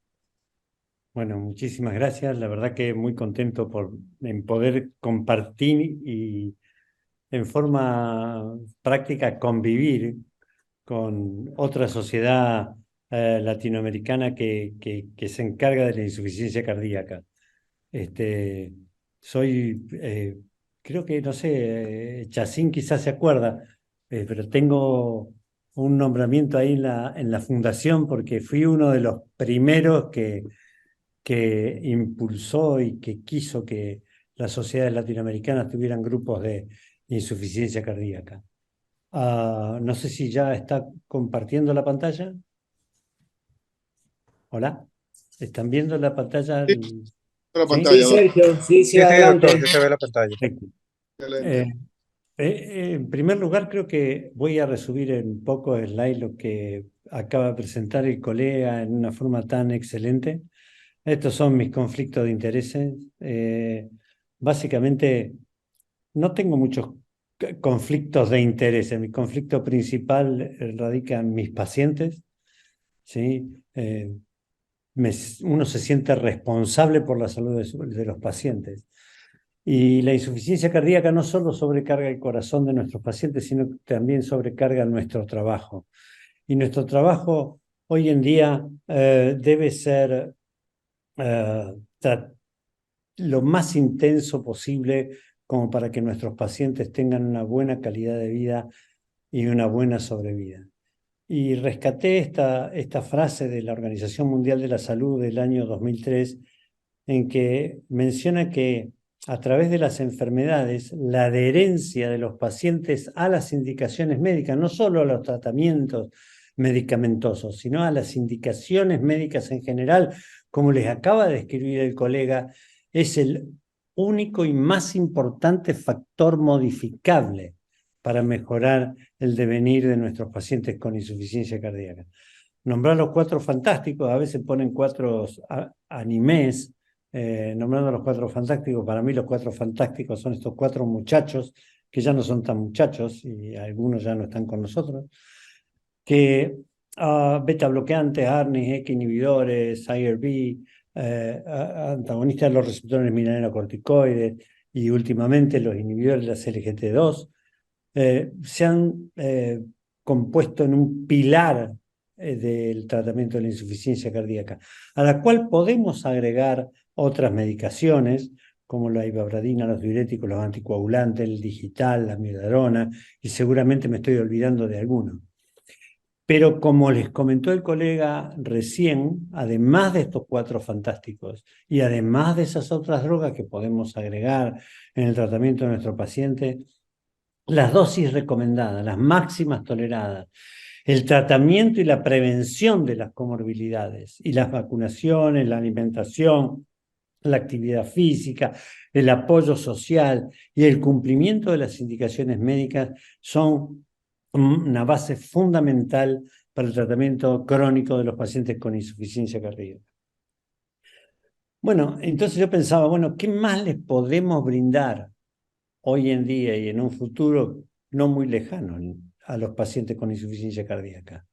Bueno, muchísimas gracias. La verdad que muy contento en poder compartir y en forma práctica convivir con otra sociedad latinoamericana que se encarga de la insuficiencia cardíaca. Soy, creo que, no sé, Chacín quizás se acuerda, pero tengo un nombramiento ahí en la fundación porque fui uno de los primeros que impulsó y que quiso que las sociedades latinoamericanas tuvieran grupos de insuficiencia cardíaca. No sé si ya está compartiendo la pantalla. Hola, ¿están viendo la pantalla? Sí, la ¿Sí? Sí, pantalla, Sergio, sí, Sí, sí, adelante. doctor, sí se ve la pantalla. Perfecto. excelente. En primer lugar, creo que voy a resumir en un poco slide lo que acaba de presentar el colega en una forma tan excelente. Estos son mis conflictos de intereses. Básicamente, no tengo muchos conflictos de intereses. Mi conflicto principal radica en mis pacientes, ¿sí? Uno se siente responsable por la salud de los pacientes. Y la insuficiencia cardíaca no solo sobrecarga el corazón de nuestros pacientes, sino que también sobrecarga nuestro trabajo. Y nuestro trabajo hoy en día debe ser lo más intenso posible como para que nuestros pacientes tengan una buena calidad de vida y una buena sobrevida. Y rescaté esta frase de la Organización Mundial de la Salud del año 2003, en que menciona que a través de las enfermedades, la adherencia de los pacientes a las indicaciones médicas, no solo a los tratamientos medicamentosos, sino a las indicaciones médicas en general, como les acaba de describir el colega, es el único y más importante factor modificable para mejorar el devenir de nuestros pacientes con insuficiencia cardíaca. Nombrar los Cuatro Fantásticos, a veces ponen cuatro animes, nombrando a los Cuatro Fantásticos. Para mí los Cuatro Fantásticos son estos cuatro muchachos, que ya no son tan muchachos y algunos ya no están con nosotros, que beta bloqueantes, ARNIs, X inhibidores, IRB, antagonistas de los receptores mineralocorticoides y últimamente los inhibidores de la CLGT2, se han compuesto en un pilar del tratamiento de la insuficiencia cardíaca, a la cual podemos agregar otras medicaciones como la ibabradina, los diuréticos, los anticoagulantes, el digital, la amiodarona, y seguramente me estoy olvidando de alguno. Pero como les comentó el colega recién, además de estos cuatro fantásticos y además de esas otras drogas que podemos agregar en el tratamiento de nuestro paciente, las dosis recomendadas, las máximas toleradas, el tratamiento y la prevención de las comorbilidades y las vacunaciones, la alimentación, la actividad física, el apoyo social y el cumplimiento de las indicaciones médicas son una base fundamental para el tratamiento crónico de los pacientes con insuficiencia cardíaca. Bueno, entonces yo pensaba, bueno, ¿qué más les podemos brindar hoy en día y en un futuro no muy lejano a los pacientes con insuficiencia cardíaca?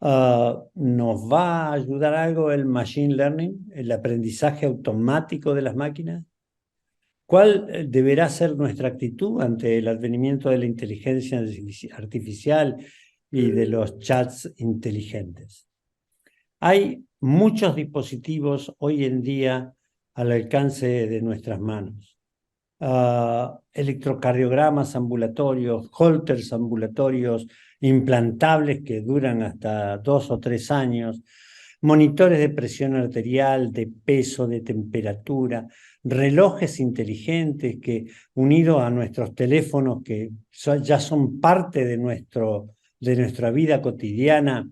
¿Nos va a ayudar algo el machine learning, el aprendizaje automático de las máquinas? ¿Cuál deberá ser nuestra actitud ante el advenimiento de la inteligencia artificial y de los chats inteligentes? Hay muchos dispositivos hoy en día al alcance de nuestras manos. Electrocardiogramas ambulatorios, holters ambulatorios, implantables que duran hasta 2 o 3 años, monitores de presión arterial, de peso, de temperatura, relojes inteligentes que, unidos a nuestros teléfonos que ya son parte de nuestra vida cotidiana,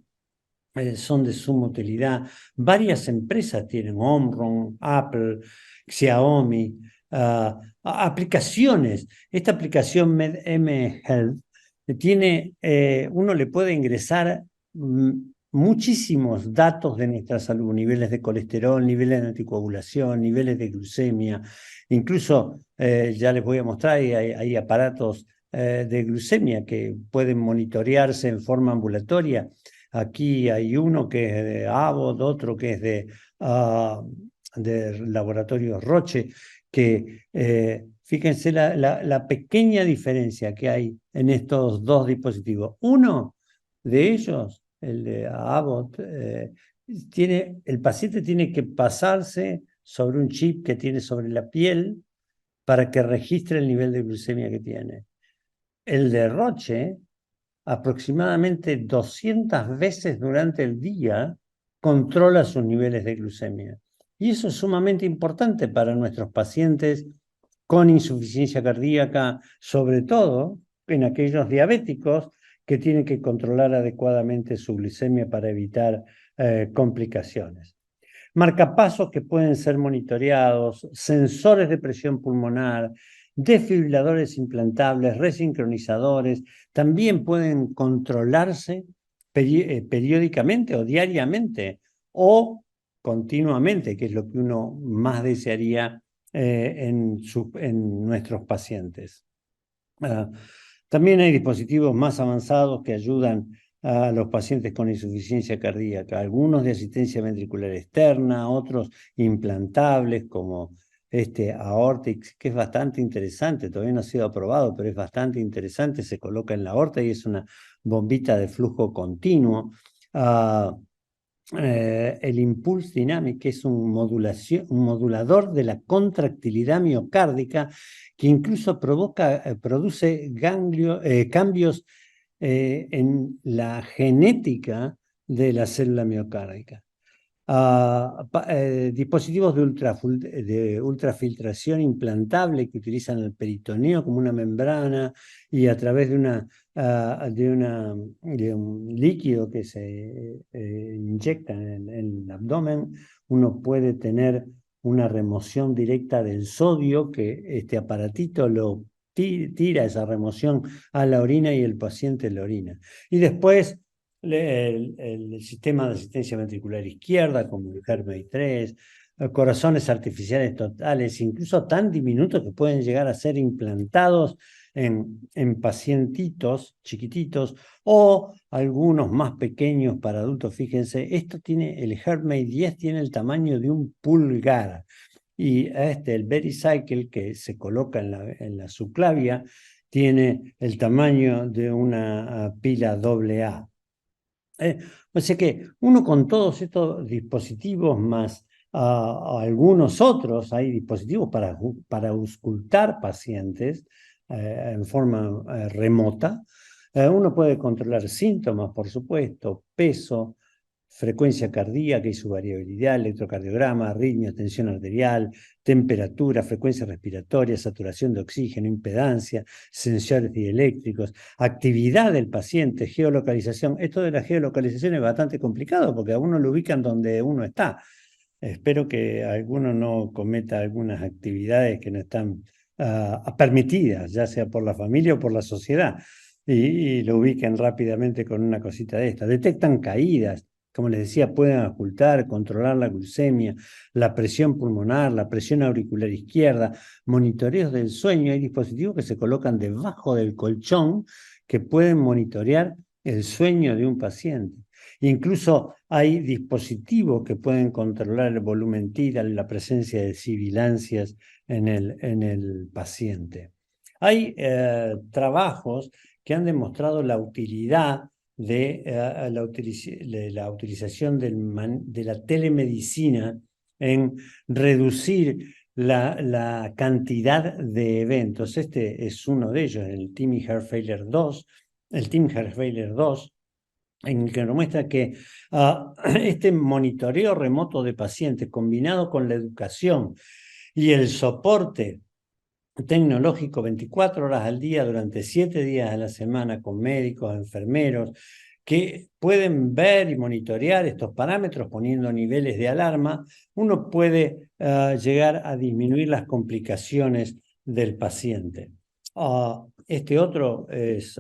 son de suma utilidad. Varias empresas tienen Omron, Apple, Xiaomi, aplicaciones. Esta aplicación MedM Health uno le puede ingresar muchísimos datos de nuestra salud, niveles de colesterol, niveles de anticoagulación, niveles de glucemia. Incluso, ya les voy a mostrar, hay aparatos de glucemia que pueden monitorearse en forma ambulatoria. Aquí hay uno que es de Abbott, otro que es de Laboratorios Roche, que fíjense la pequeña diferencia que hay en estos dos dispositivos. Uno de ellos, el de Abbott, el paciente tiene que pasarse sobre un chip que tiene sobre la piel para que registre el nivel de glucemia que tiene. El de Roche, aproximadamente 200 veces durante el día, controla sus niveles de glucemia. Y eso es sumamente importante para nuestros pacientes con insuficiencia cardíaca, sobre todo en aquellos diabéticos que tienen que controlar adecuadamente su glucemia para evitar complicaciones. Marcapasos que pueden ser monitoreados, sensores de presión pulmonar, desfibriladores implantables, resincronizadores, también pueden controlarse periódicamente o diariamente o continuamente, que es lo que uno más desearía en nuestros pacientes. También hay dispositivos más avanzados que ayudan a los pacientes con insuficiencia cardíaca, algunos de asistencia ventricular externa, otros implantables como este Aortix, que es bastante interesante, todavía no ha sido aprobado, pero es bastante interesante, se coloca en la aorta y es una bombita de flujo continuo. El Impulse Dynamic, que es un modulador de la contractilidad miocárdica, que incluso produce cambios en la genética de la célula miocárdica. Dispositivos de ultrafiltración implantable que utilizan el peritoneo como una membrana y a través de un líquido que se inyecta en el abdomen, uno puede tener una remoción directa del sodio, que este aparatito lo tira esa remoción a la orina y el paciente la orina. Y después el sistema de asistencia ventricular izquierda, como el HeartMate 3, corazones artificiales totales, incluso tan diminutos que pueden llegar a ser implantados en pacientitos chiquititos o algunos más pequeños para adultos. Fíjense, el HeartMate 10 tiene el tamaño de un pulgar y el VeriCycle, que se coloca en la subclavia, tiene el tamaño de una pila AA. O sea que uno con todos estos dispositivos más algunos otros, hay dispositivos para auscultar pacientes en forma remota. Uno puede controlar síntomas, por supuesto, peso, frecuencia cardíaca y su variabilidad, electrocardiograma, arritmia, tensión arterial, temperatura, frecuencia respiratoria, saturación de oxígeno, impedancia, sensores dieléctricos, actividad del paciente, geolocalización. Esto de la geolocalización es bastante complicado porque a uno lo ubican donde uno está. Espero que alguno no cometa algunas actividades que no están permitidas, ya sea por la familia o por la sociedad, y lo ubiquen rápidamente con una cosita de esta. Detectan caídas, como les decía, pueden ocultar, controlar la glucemia, la presión pulmonar, la presión auricular izquierda, monitoreos del sueño. Hay dispositivos que se colocan debajo del colchón que pueden monitorear el sueño de un paciente. Incluso hay dispositivos que pueden controlar el volumen tidal, la presencia de sibilancias en el paciente. Hay trabajos que han demostrado la utilidad de la utilización de la telemedicina en reducir la cantidad de eventos. Este es uno de ellos, el Team Heart Failure 2, en el que nos muestra que este monitoreo remoto de pacientes combinado con la educación y el soporte tecnológico 24 horas al día durante 7 días a la semana con médicos, enfermeros, que pueden ver y monitorear estos parámetros poniendo niveles de alarma, uno puede llegar a disminuir las complicaciones del paciente. Este otro es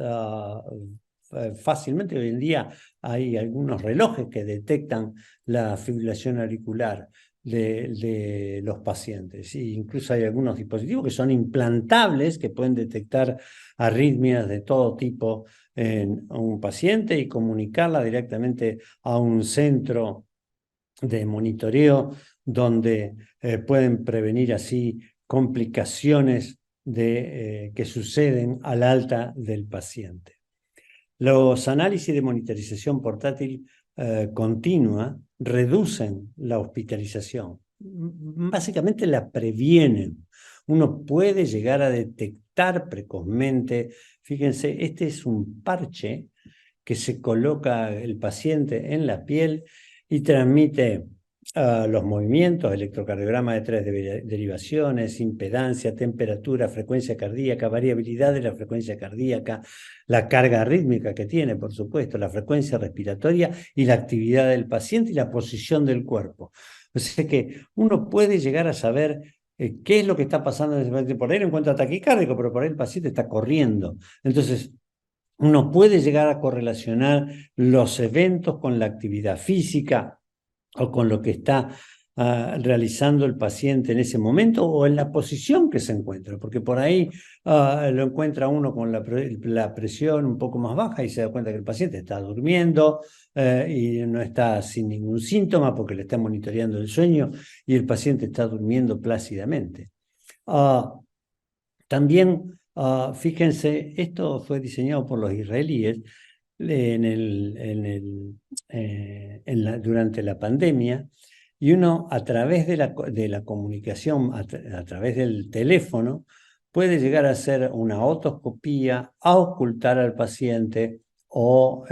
fácilmente, hoy en día hay algunos relojes que detectan la fibrilación auricular de los pacientes. E incluso hay algunos dispositivos que son implantables, que pueden detectar arritmias de todo tipo en un paciente y comunicarla directamente a un centro de monitoreo donde pueden prevenir así complicaciones que suceden al alta del paciente. Los análisis de monitorización portátil continua reducen la hospitalización, básicamente la previenen. Uno puede llegar a detectar precozmente. Fíjense, este es un parche que se coloca el paciente en la piel y transmite los movimientos, electrocardiograma de 3 derivaciones, impedancia, temperatura, frecuencia cardíaca, variabilidad de la frecuencia cardíaca, la carga rítmica que tiene, por supuesto, la frecuencia respiratoria y la actividad del paciente y la posición del cuerpo. O sea que uno puede llegar a saber qué es lo que está pasando en ese paciente. Por ahí no encuentra taquicárdico, pero por ahí el paciente está corriendo. Entonces, uno puede llegar a correlacionar los eventos con la actividad física o con lo que está realizando el paciente en ese momento o en la posición que se encuentra, porque por ahí lo encuentra uno con la presión un poco más baja y se da cuenta que el paciente está durmiendo y no está sin ningún síntoma porque le está monitoreando el sueño y el paciente está durmiendo plácidamente. También, fíjense, esto fue diseñado por los israelíes durante la pandemia, y uno a través de la comunicación, a través del teléfono, puede llegar a hacer una otoscopía, a ocultar al paciente o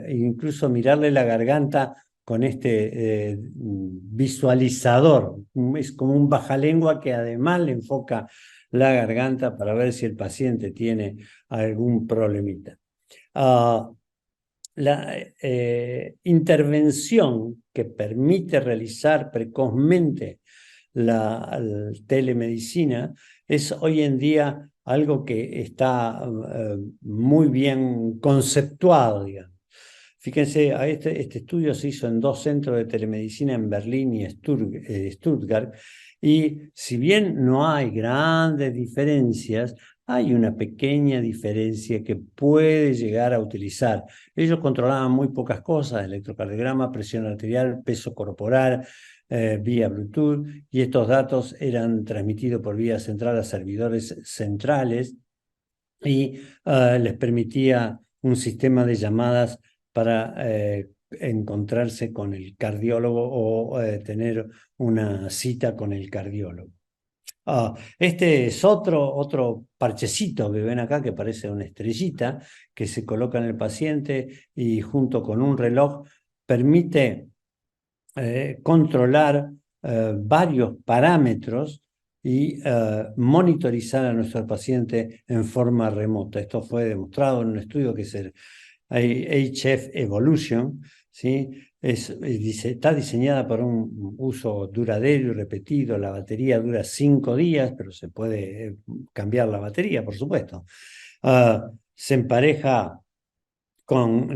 incluso mirarle la garganta con este visualizador. Es como un bajalengua que además le enfoca la garganta para ver si el paciente tiene algún problemita. La intervención que permite realizar precozmente la telemedicina es hoy en día algo que está muy bien conceptuado, digamos. Fíjense, este estudio se hizo en 2 centros de telemedicina en Berlín y Stuttgart, y si bien no hay grandes diferencias, hay una pequeña diferencia que puede llegar a utilizar. Ellos controlaban muy pocas cosas: electrocardiograma, presión arterial, peso corporal, vía Bluetooth, y estos datos eran transmitidos por vía central a servidores centrales y les permitía un sistema de llamadas para encontrarse con el cardiólogo o tener una cita con el cardiólogo. Este es otro parchecito que ven acá, que parece una estrellita, que se coloca en el paciente y junto con un reloj permite controlar varios parámetros y monitorizar a nuestro paciente en forma remota. Esto fue demostrado en un estudio que es el HF Evolution, ¿sí? Está diseñada para un uso duradero y repetido. La batería dura 5 días, pero se puede cambiar la batería, por supuesto. Se empareja con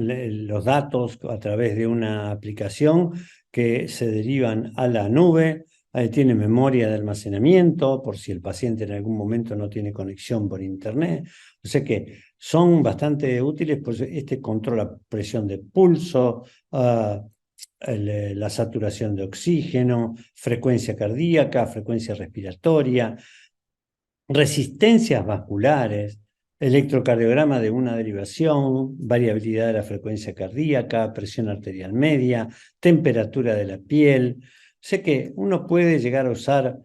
los datos a través de una aplicación que se derivan a la nube. Tiene memoria de almacenamiento por si el paciente en algún momento no tiene conexión por internet. O sea que son bastante útiles, pues controla presión de pulso, la saturación de oxígeno, frecuencia cardíaca, frecuencia respiratoria, resistencias vasculares, electrocardiograma de una derivación, variabilidad de la frecuencia cardíaca, presión arterial media, temperatura de la piel. Sé que uno puede llegar a usar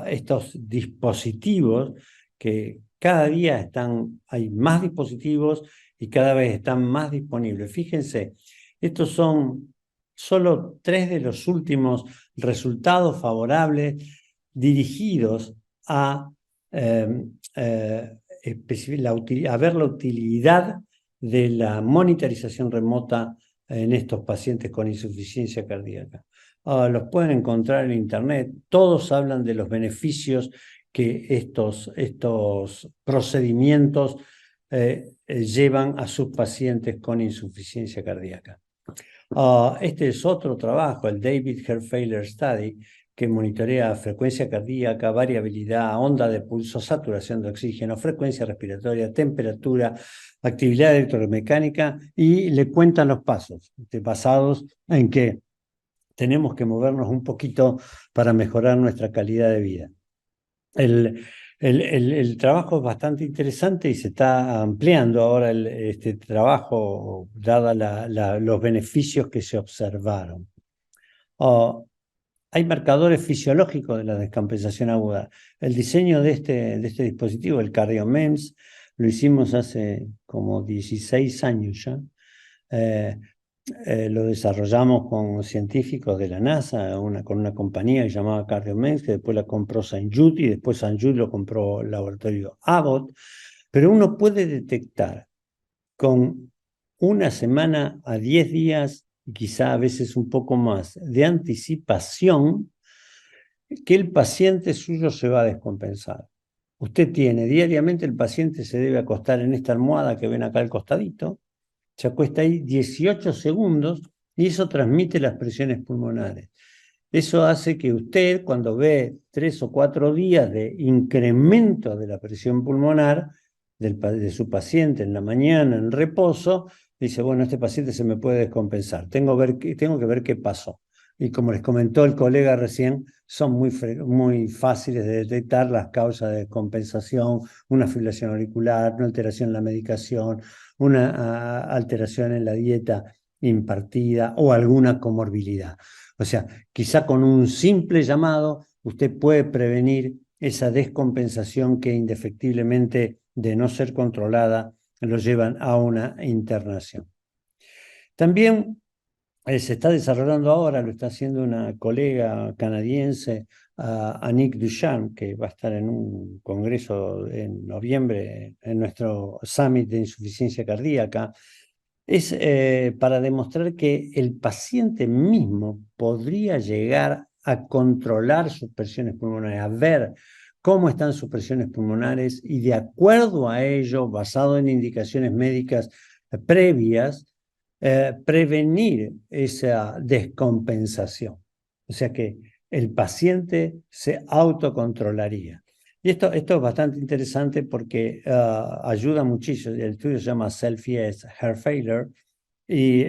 estos dispositivos que cada día hay más dispositivos y cada vez están más disponibles. Fíjense, estos son solo 3 de los últimos resultados favorables dirigidos a ver la utilidad de la monitorización remota en estos pacientes con insuficiencia cardíaca. Los pueden encontrar en internet. Todos hablan de los beneficios que estos procedimientos llevan a sus pacientes con insuficiencia cardíaca. Este es otro trabajo, el David Heart Failure Study, que monitorea frecuencia cardíaca, variabilidad, onda de pulso, saturación de oxígeno, frecuencia respiratoria, temperatura, actividad electromecánica, y le cuentan los pasos, basados en que tenemos que movernos un poquito para mejorar nuestra calidad de vida. El trabajo es bastante interesante y se está ampliando ahora este trabajo, dada los beneficios que se observaron. Hay marcadores fisiológicos de la descompensación aguda. El diseño de este dispositivo, el CardioMEMS, lo hicimos hace como 16 años ya. Lo desarrollamos con científicos de la NASA, con una compañía que se llamaba CardioMEMS, que después la compró St. Jude y después St. Jude lo compró el laboratorio Abbott. Pero uno puede detectar con 1 semana a 10 días, y quizá a veces un poco más, de anticipación, que el paciente suyo se va a descompensar. Usted tiene diariamente, el paciente se debe acostar en esta almohada que ven acá al costadito, se acuesta ahí 18 segundos y eso transmite las presiones pulmonares. Eso hace que usted, cuando ve 3 o 4 días de incremento de la presión pulmonar de su paciente en la mañana, en reposo, dice, bueno, este paciente se me puede descompensar, tengo que ver qué pasó. Y como les comentó el colega recién, son muy fáciles de detectar las causas de descompensación, una fibrilación auricular, una alteración en la medicación, una alteración en la dieta impartida o alguna comorbilidad. O sea, quizá con un simple llamado usted puede prevenir esa descompensación que indefectiblemente, de no ser controlada, lo llevan a una internación. También se está desarrollando ahora, lo está haciendo una colega canadiense, Annick Duchamp, que va a estar en un congreso en noviembre en nuestro Summit de Insuficiencia Cardíaca, es para demostrar que el paciente mismo podría llegar a controlar sus presiones pulmonares, a ver cómo están sus presiones pulmonares y de acuerdo a ello, basado en indicaciones médicas previas, prevenir esa descompensación. O sea que el paciente se autocontrolaría. Y esto es bastante interesante porque ayuda muchísimo. El estudio se llama Self-Yes Heart Failure y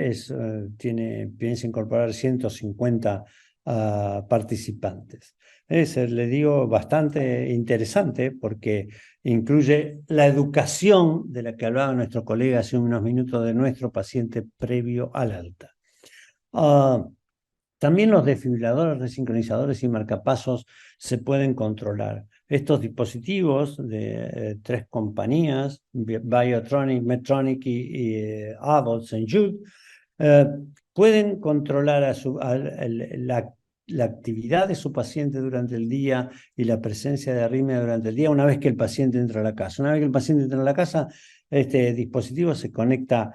piensa incorporar 150 participantes. Le digo, bastante interesante porque incluye la educación de la que hablaba nuestro colega hace unos minutos de nuestro paciente previo al alta. También los desfibriladores, resincronizadores y marcapasos se pueden controlar. Estos dispositivos de 3 compañías, Biotronic, Medtronic y Abbott, St. Jude, pueden controlar la actividad de su paciente durante el día y la presencia de arritmia durante el día una vez que el paciente entra a la casa. Una vez que el paciente entra a la casa, este dispositivo se conecta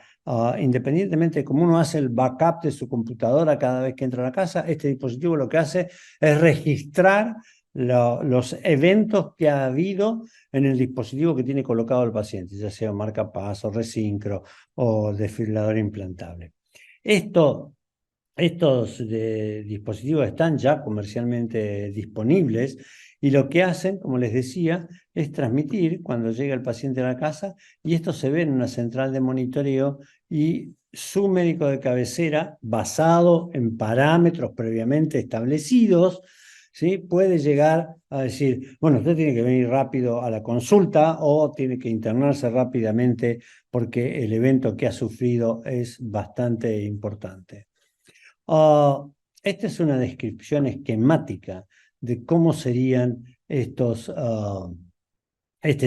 independientemente de cómo uno hace el backup de su computadora cada vez que entra a la casa. Este dispositivo lo que hace es registrar los eventos que ha habido en el dispositivo que tiene colocado el paciente, ya sea marcapaso, resincro o desfibrilador implantable. Estos dispositivos están ya comercialmente disponibles y lo que hacen, como les decía, es transmitir cuando llega el paciente a la casa, y esto se ve en una central de monitoreo, y su médico de cabecera, basado en parámetros previamente establecidos, ¿sí?, puede llegar a decir, bueno, usted tiene que venir rápido a la consulta o tiene que internarse rápidamente porque el evento que ha sufrido es bastante importante. Esta es una descripción esquemática de cómo serían este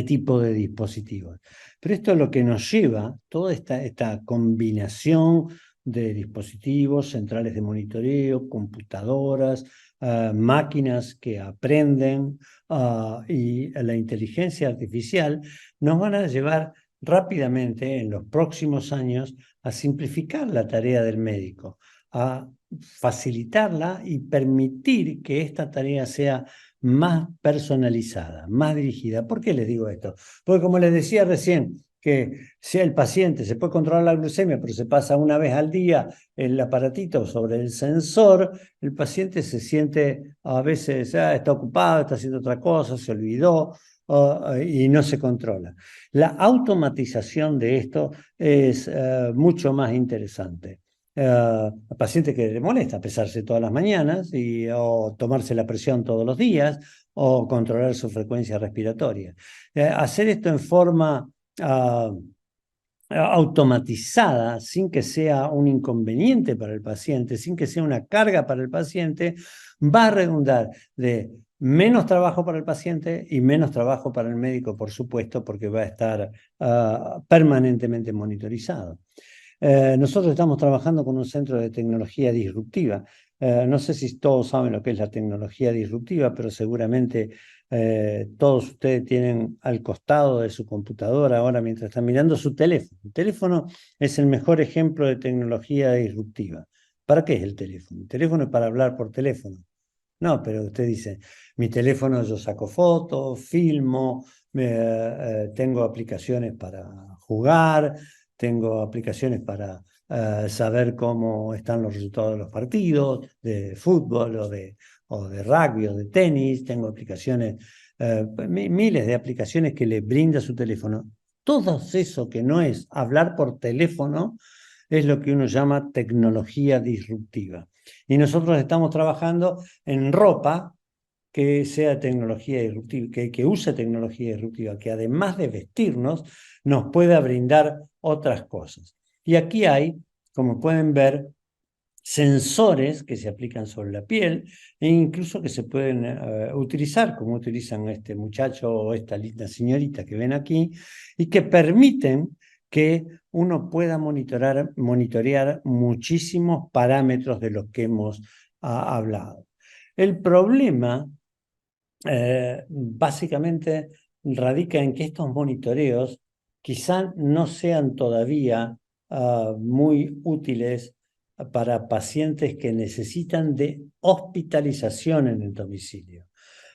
tipo de dispositivos. Pero esto es lo que nos lleva, toda esta combinación de dispositivos, centrales de monitoreo, computadoras, máquinas que aprenden y la inteligencia artificial, nos van a llevar rápidamente en los próximos años a simplificar la tarea del médico, a facilitarla y permitir que esta tarea sea más personalizada, más dirigida. ¿Por qué les digo esto? Porque como les decía recién, que si el paciente se puede controlar la glucemia, pero se pasa una vez al día el aparatito sobre el sensor, el paciente se siente a veces, está ocupado, está haciendo otra cosa, se olvidó, y no se controla. La automatización de esto es mucho más interesante. Al paciente que le molesta pesarse todas las mañanas o tomarse la presión todos los días o controlar su frecuencia respiratoria. Hacer esto en forma automatizada, sin que sea un inconveniente para el paciente, sin que sea una carga para el paciente, va a redundar de menos trabajo para el paciente y menos trabajo para el médico, por supuesto, porque va a estar permanentemente monitorizado. Nosotros estamos trabajando con un centro de tecnología disruptiva. No sé si todos saben lo que es la tecnología disruptiva, pero seguramente todos ustedes tienen al costado de su computadora ahora mientras están mirando su teléfono. El teléfono es el mejor ejemplo de tecnología disruptiva. ¿Para qué es el teléfono? El teléfono es para hablar por teléfono. No, pero usted dice, mi teléfono yo saco fotos, filmo, tengo aplicaciones para jugar, tengo aplicaciones para saber cómo están los resultados de los partidos, de fútbol o de rugby o de tenis, tengo aplicaciones, miles de aplicaciones que le brinda su teléfono. Todo eso que no es hablar por teléfono es lo que uno llama tecnología disruptiva. Y nosotros estamos trabajando en ropa que sea tecnología disruptiva, que use tecnología disruptiva, que además de vestirnos, nos pueda brindar otras cosas. Y aquí hay, como pueden ver, sensores que se aplican sobre la piel e incluso que se pueden utilizar, como utilizan este muchacho o esta linda señorita que ven aquí, y que permiten que uno pueda monitorear muchísimos parámetros de los que hemos hablado. El problema básicamente radica en que estos monitoreos quizá no sean todavía muy útiles para pacientes que necesitan de hospitalización en el domicilio,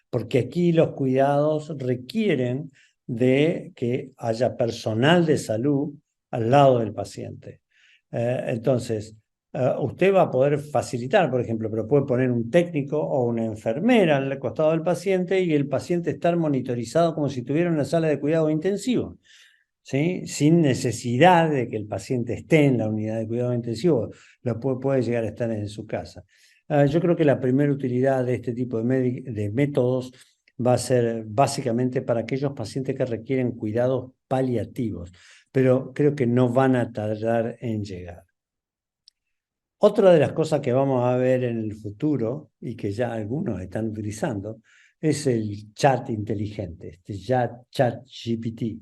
porque aquí los cuidados requieren de que haya personal de salud al lado del paciente. Entonces, usted va a poder facilitar, por ejemplo, pero puede poner un técnico o una enfermera al costado del paciente y el paciente estar monitorizado como si tuviera una sala de cuidado intensivo, ¿sí? Sin necesidad de que el paciente esté en la unidad de cuidado intensivo, puede llegar a estar en su casa. Yo creo que la primera utilidad de este tipo de métodos va a ser básicamente para aquellos pacientes que requieren cuidados paliativos, pero creo que no van a tardar en llegar. Otra de las cosas que vamos a ver en el futuro y que ya algunos están utilizando es el chat inteligente, este chat GPT.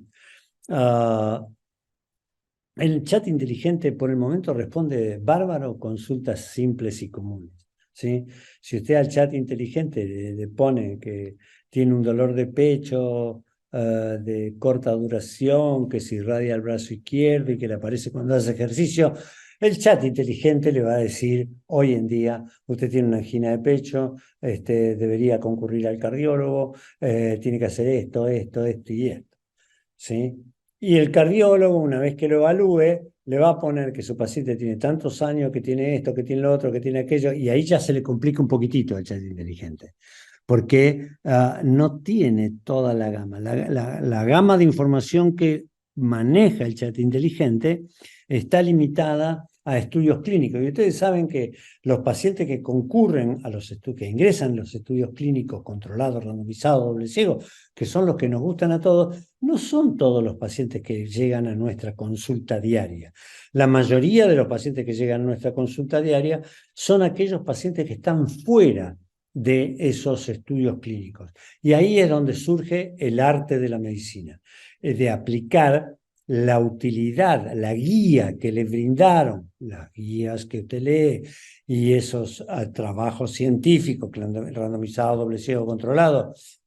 El chat inteligente por el momento responde bárbaro consultas simples y comunes, ¿sí? Si usted al chat inteligente le pone que tiene un dolor de pecho de corta duración, que se irradia al brazo izquierdo y que le aparece cuando hace ejercicio, El chat inteligente le va a decir, hoy en día, usted tiene una angina de pecho, debería concurrir al cardiólogo, tiene que hacer esto y esto, ¿sí? Y el cardiólogo, una vez que lo evalúe, le va a poner que su paciente tiene tantos años, que tiene esto, que tiene lo otro, que tiene aquello, y ahí ya se le complica un poquitito el chat inteligente, porque no tiene toda la gama. La gama de información que maneja el chat inteligente está limitada a estudios clínicos. Y ustedes saben que los pacientes que concurren a los estudios, que ingresan a los estudios clínicos controlados, randomizados, doble ciego, que son los que nos gustan a todos, no son todos los pacientes que llegan a nuestra consulta diaria. La mayoría de los pacientes que llegan a nuestra consulta diaria son aquellos pacientes que están fuera de esos estudios clínicos. Y ahí es donde surge el arte de la medicina, de aplicar la utilidad, la guía que le brindaron, las guías que usted lee y esos trabajos científicos, randomizados, doble ciego, controlados.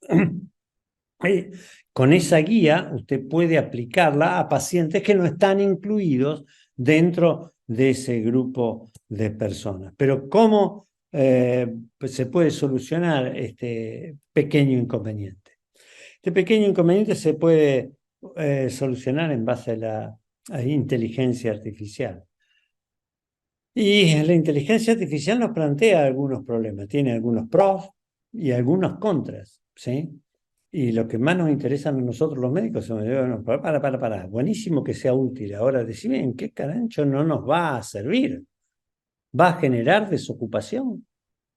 Con esa guía usted puede aplicarla a pacientes que no están incluidos dentro de ese grupo de personas. Pero ¿cómo pues se puede solucionar este pequeño inconveniente? Este pequeño inconveniente se puede solucionar en base a la inteligencia artificial. Y la inteligencia artificial nos plantea algunos problemas, tiene algunos pros y algunos contras, ¿sí? Y lo que más nos interesa a nosotros los médicos es, bueno, para, buenísimo que sea útil. Ahora, decime en qué carancho no nos va a servir. ¿Va a generar desocupación?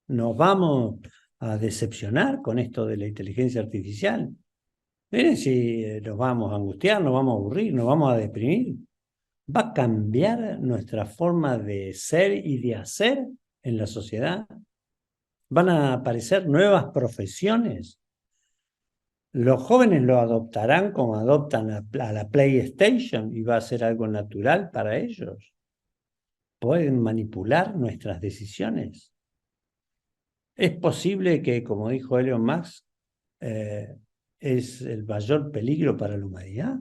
¿Nos vamos a decepcionar con esto de la inteligencia artificial? Miren si nos vamos a angustiar, nos vamos a aburrir, nos vamos a deprimir. ¿Va a cambiar nuestra forma de ser y de hacer en la sociedad? ¿Van a aparecer nuevas profesiones? ¿Los jóvenes lo adoptarán como adoptan a la PlayStation y va a ser algo natural para ellos? ¿Pueden manipular nuestras decisiones? ¿Es posible que, como dijo Elon Musk, es el mayor peligro para la humanidad?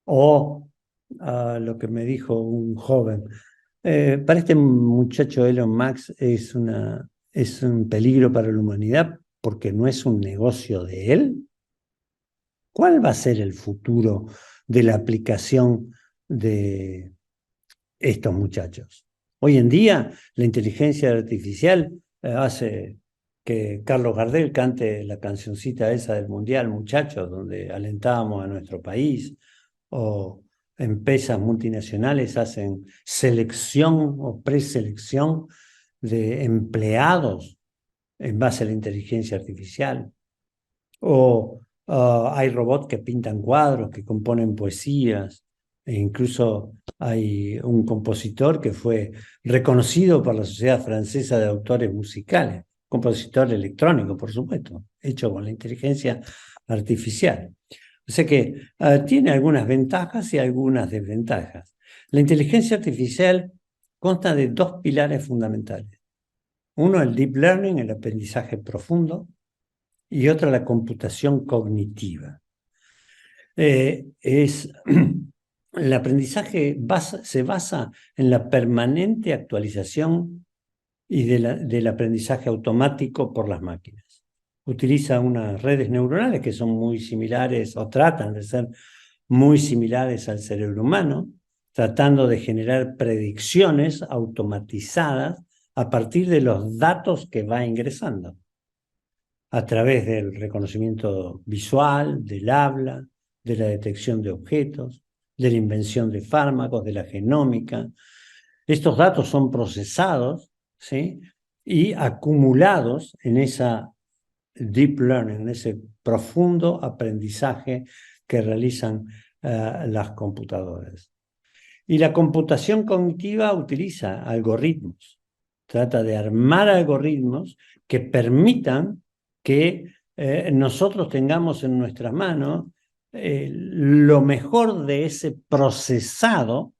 O lo que me dijo un joven, para este muchacho Elon Musk es un peligro para la humanidad porque no es un negocio de él. ¿Cuál va a ser el futuro de la aplicación de estos muchachos? Hoy en día, la inteligencia artificial hace que Carlos Gardel cante la cancioncita esa del Mundial, muchachos, donde alentábamos a nuestro país, o empresas multinacionales hacen selección o preselección de empleados en base a la inteligencia artificial, o hay robots que pintan cuadros, que componen poesías, e incluso hay un compositor que fue reconocido por la Sociedad Francesa de Autores Musicales, compositor electrónico, por supuesto, hecho con la inteligencia artificial. O sea que tiene algunas ventajas y algunas desventajas. La inteligencia artificial consta de dos pilares fundamentales. Uno, el deep learning, el aprendizaje profundo, y otra, la computación cognitiva. El aprendizaje se basa en la permanente actualización y del aprendizaje automático por las máquinas. Utiliza unas redes neuronales que son muy similares o tratan de ser muy similares al cerebro humano, tratando de generar predicciones automatizadas a partir de los datos que va ingresando, a través del reconocimiento visual, del habla, de la detección de objetos, de la invención de fármacos, de la genómica. Estos datos son procesados, ¿sí?, y acumulados en esa deep learning, en ese profundo aprendizaje que realizan las computadoras. Y la computación cognitiva utiliza algoritmos, trata de armar algoritmos que permitan que nosotros tengamos en nuestras manos lo mejor de ese procesado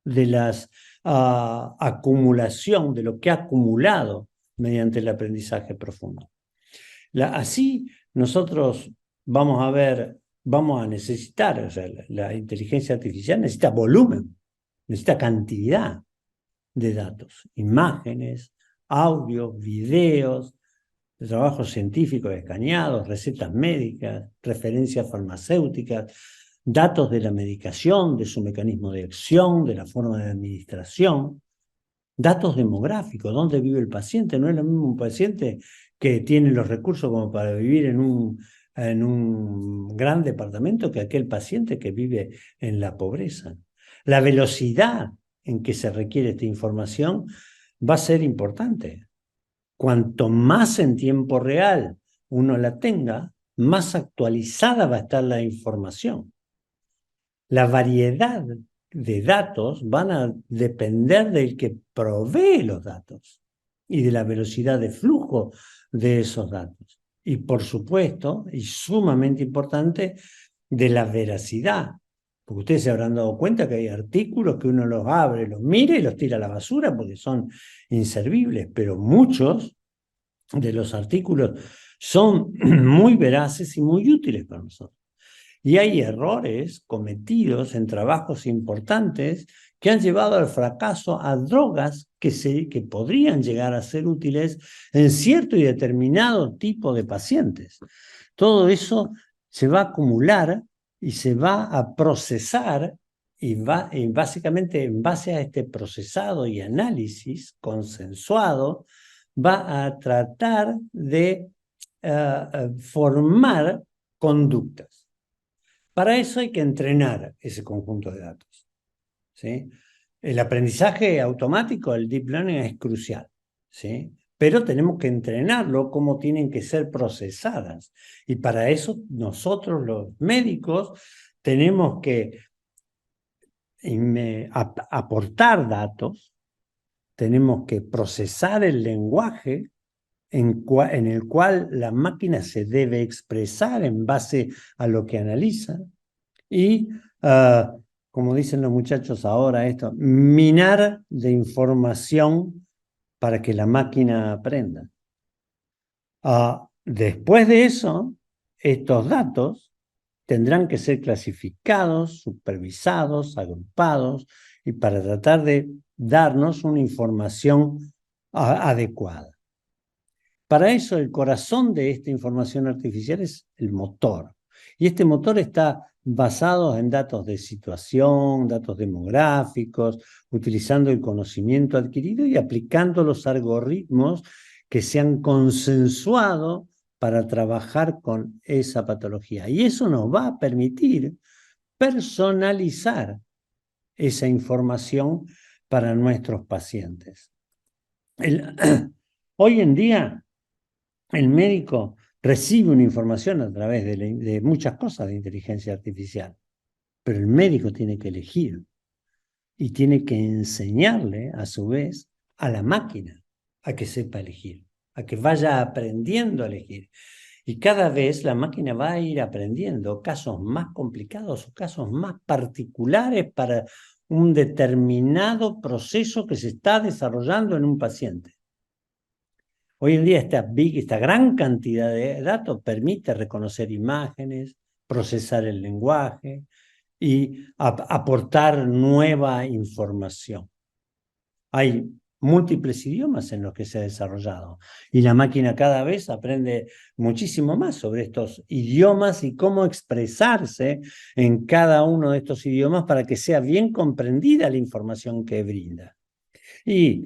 de las acumulación, de lo que ha acumulado mediante el aprendizaje profundo. Así nosotros vamos a necesitar, o sea, la inteligencia artificial necesita volumen, necesita cantidad de datos, imágenes, audios, videos, trabajos científicos escaneados, recetas médicas, referencias farmacéuticas, datos de la medicación, de su mecanismo de acción, de la forma de administración, datos demográficos, dónde vive el paciente. No es lo mismo un paciente que tiene los recursos como para vivir en un gran departamento que aquel paciente que vive en la pobreza. La velocidad en que se requiere esta información va a ser importante. Cuanto más en tiempo real uno la tenga, más actualizada va a estar la información. La variedad de datos van a depender del que provee los datos y de la velocidad de flujo de esos datos. Y por supuesto, y sumamente importante, de la veracidad. Porque ustedes se habrán dado cuenta que hay artículos que uno los abre, los mira y los tira a la basura porque son inservibles, pero muchos de los artículos son muy veraces y muy útiles para nosotros. Y hay errores cometidos en trabajos importantes que han llevado al fracaso a drogas que podrían llegar a ser útiles en cierto y determinado tipo de pacientes. Todo eso se va a acumular y se va a procesar y básicamente en base a este procesado y análisis consensuado va a tratar de formar conductas. Para eso hay que entrenar ese conjunto de datos, ¿sí? El aprendizaje automático, el deep learning, es crucial, ¿sí? Pero tenemos que entrenarlo cómo tienen que ser procesadas. Y para eso nosotros los médicos tenemos que aportar datos, tenemos que procesar el lenguaje en el cual la máquina se debe expresar en base a lo que analiza y, como dicen los muchachos ahora, minar de información para que la máquina aprenda. Después de eso, estos datos tendrán que ser clasificados, supervisados, agrupados y para tratar de darnos una información adecuada. Para eso, el corazón de esta información artificial es el motor. Y este motor está basado en datos de situación, datos demográficos, utilizando el conocimiento adquirido y aplicando los algoritmos que se han consensuado para trabajar con esa patología. Y eso nos va a permitir personalizar esa información para nuestros pacientes. Hoy en día, el médico recibe una información a través de muchas cosas de inteligencia artificial, pero el médico tiene que elegir y tiene que enseñarle, a su vez, a la máquina a que sepa elegir, a que vaya aprendiendo a elegir. Y cada vez la máquina va a ir aprendiendo casos más complicados o casos más particulares para un determinado proceso que se está desarrollando en un paciente. Hoy en día esta gran cantidad de datos permite reconocer imágenes, procesar el lenguaje y aportar nueva información. Hay múltiples idiomas en los que se ha desarrollado y la máquina cada vez aprende muchísimo más sobre estos idiomas y cómo expresarse en cada uno de estos idiomas para que sea bien comprendida la información que brinda. Y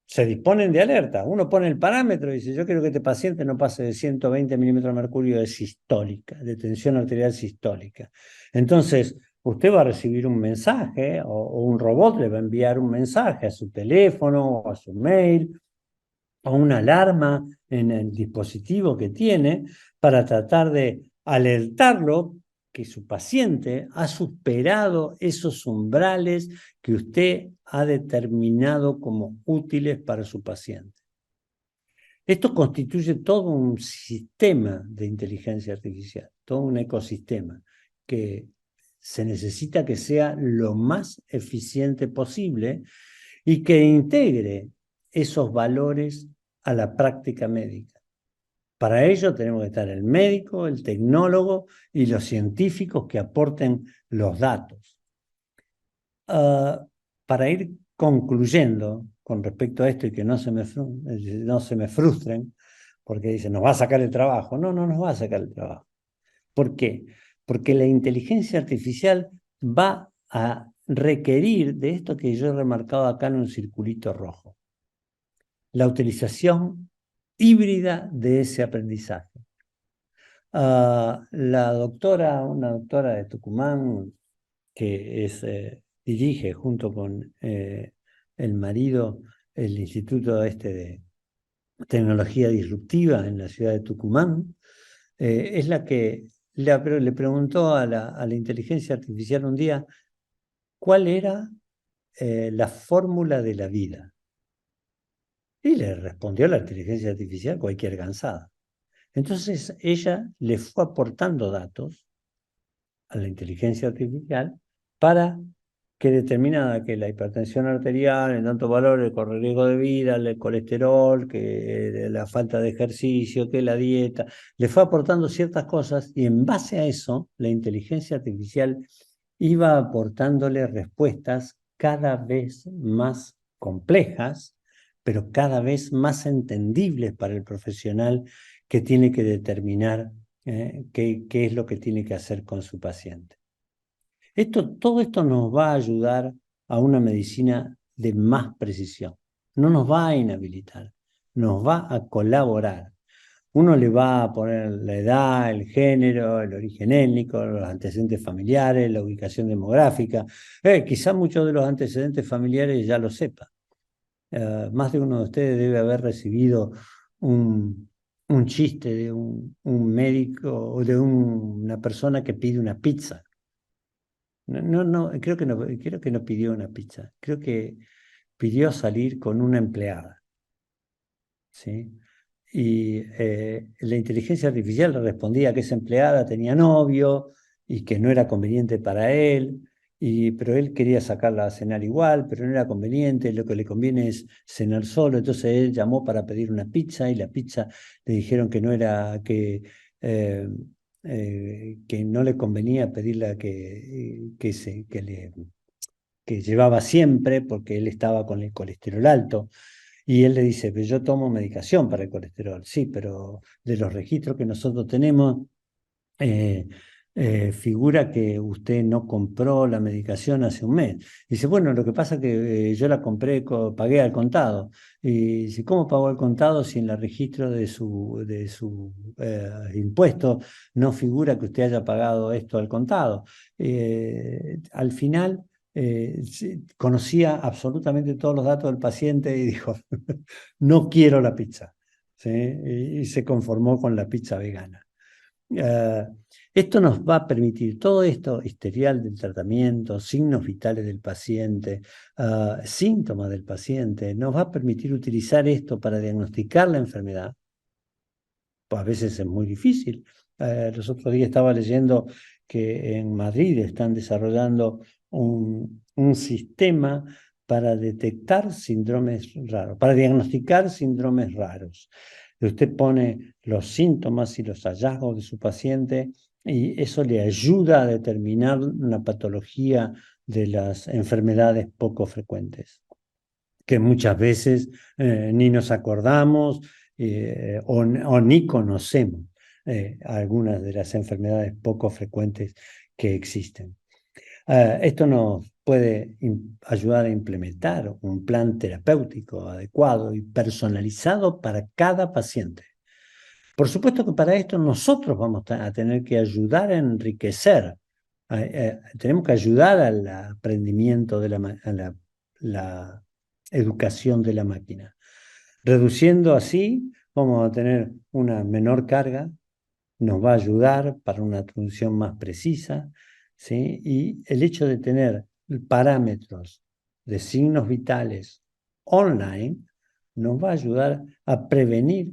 se disponen de alerta. Uno pone el parámetro y dice, yo quiero que este paciente no pase de 120 milímetros de mercurio de sistólica, de tensión arterial sistólica. Entonces, usted va a recibir un mensaje o un robot le va a enviar un mensaje a su teléfono o a su mail o una alarma en el dispositivo que tiene para tratar de alertarlo que su paciente ha superado esos umbrales que usted ha determinado como útiles para su paciente. Esto constituye todo un sistema de inteligencia artificial, todo un ecosistema que se necesita que sea lo más eficiente posible y que integre esos valores a la práctica médica. Para ello tenemos que estar el médico, el tecnólogo y los científicos que aporten los datos. Para ir concluyendo con respecto a esto y que no se me frustren, porque dicen, nos va a sacar el trabajo. No, no nos va a sacar el trabajo. ¿Por qué? Porque la inteligencia artificial va a requerir de esto que yo he remarcado acá en un circulito rojo, la utilización híbrida de ese aprendizaje. Una doctora de Tucumán, que dirige junto con el marido el Instituto de Tecnología Disruptiva en la ciudad de Tucumán, es la que le preguntó a la inteligencia artificial un día cuál era la fórmula de la vida. Y le respondió la inteligencia artificial cualquier cansada. Entonces ella le fue aportando datos a la inteligencia artificial para que determinara que la hipertensión arterial, en tanto valor, el riesgo de vida, el colesterol, que la falta de ejercicio, que la dieta, le fue aportando ciertas cosas y en base a eso la inteligencia artificial iba aportándole respuestas cada vez más complejas, pero cada vez más entendibles para el profesional que tiene que determinar qué es lo que tiene que hacer con su paciente. Todo esto nos va a ayudar a una medicina de más precisión. No nos va a inhabilitar, nos va a colaborar. Uno le va a poner la edad, el género, el origen étnico, los antecedentes familiares, la ubicación demográfica. Quizá muchos de los antecedentes familiares ya lo sepa. Más de uno de ustedes debe haber recibido un chiste de un médico o de una persona que pide una pizza. No, creo que no pidió una pizza. Creo que pidió salir con una empleada. ¿Sí? Y la inteligencia artificial le respondía que esa empleada tenía novio y que no era conveniente para él, pero él quería sacarla a cenar igual, pero no era conveniente, lo que le conviene es cenar solo. Entonces él llamó para pedir una pizza y la pizza le dijeron que no era, que no le convenía pedirla que llevaba siempre porque él estaba con el colesterol alto. Y él le dice, pero yo tomo medicación para el colesterol. Sí, pero de los registros que nosotros tenemos, figura que usted no compró la medicación hace un mes. Dice, bueno, lo que pasa es que yo la compré, pagué al contado. Y dice, ¿cómo pagó al contado si en el registro de su impuesto no figura que usted haya pagado esto al contado? Al final conocía absolutamente todos los datos del paciente y dijo, no quiero la pizza, ¿sí? Y se conformó con la pizza vegana. Esto nos va a permitir, todo esto, historial del tratamiento, signos vitales del paciente, síntomas del paciente, nos va a permitir utilizar esto para diagnosticar la enfermedad. Pues a veces es muy difícil. Los otros días estaba leyendo que en Madrid están desarrollando un sistema para detectar síndromes raros, para diagnosticar síndromes raros. Usted pone los síntomas y los hallazgos de su paciente y eso le ayuda a determinar una patología de las enfermedades poco frecuentes, que muchas veces ni nos acordamos o ni conocemos algunas de las enfermedades poco frecuentes que existen. Esto nos puede ayudar a implementar un plan terapéutico adecuado y personalizado para cada paciente. Por supuesto que para esto nosotros vamos a tener que ayudar a enriquecer, tenemos que ayudar al aprendimiento de la educación de la máquina. Reduciendo así, vamos a tener una menor carga, nos va a ayudar para una atención más precisa, ¿sí? Y el hecho de tener parámetros de signos vitales online nos va a ayudar a prevenir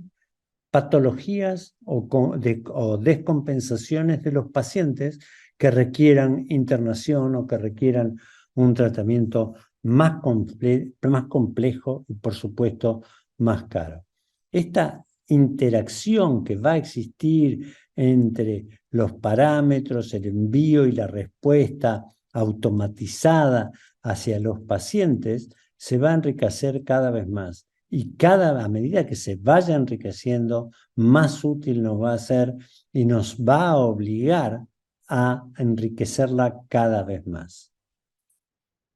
patologías o descompensaciones de los pacientes que requieran internación o que requieran un tratamiento más complejo y, por supuesto, más caro. Esta interacción que va a existir entre los parámetros, el envío y la respuesta automatizada hacia los pacientes se va a enriquecer cada vez más. Y a medida que se vaya enriqueciendo, más útil nos va a ser y nos va a obligar a enriquecerla cada vez más.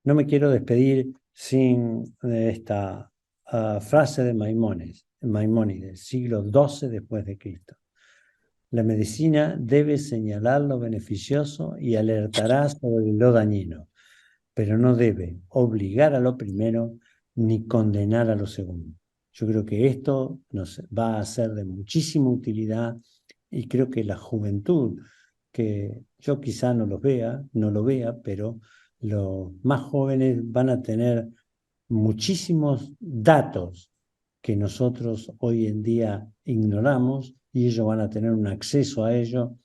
No me quiero despedir sin esta frase de Maimónides, siglo XII después de Cristo. La medicina debe señalar lo beneficioso y alertará sobre lo dañino, pero no debe obligar a lo primero ni condenar a lo segundo. Yo creo que esto nos va a ser de muchísima utilidad y creo que la juventud, que yo quizá no lo vea, pero los más jóvenes van a tener muchísimos datos que nosotros hoy en día ignoramos y ellos van a tener un acceso a ello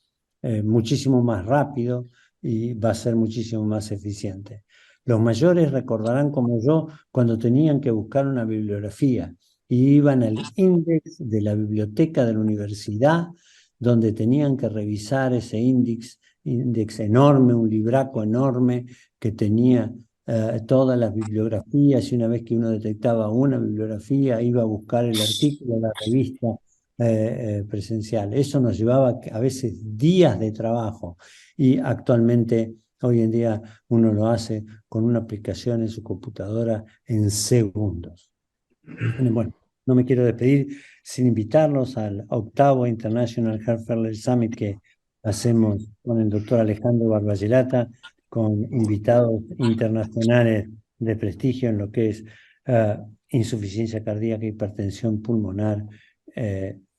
muchísimo más rápido y va a ser muchísimo más eficiente. Los mayores recordarán como yo cuando tenían que buscar una bibliografía y iban al índice de la biblioteca de la universidad donde tenían que revisar ese índice enorme, un libraco enorme que tenía todas las bibliografías y una vez que uno detectaba una bibliografía iba a buscar el artículo de la revista presencial. Eso nos llevaba a veces días de trabajo y actualmente, hoy en día, uno lo hace con una aplicación en su computadora en segundos. Bueno, no me quiero despedir sin invitarlos al 8º International Heart Failure Summit que hacemos con el doctor Alejandro Barballelata, con invitados internacionales de prestigio en lo que es insuficiencia cardíaca, hipertensión pulmonar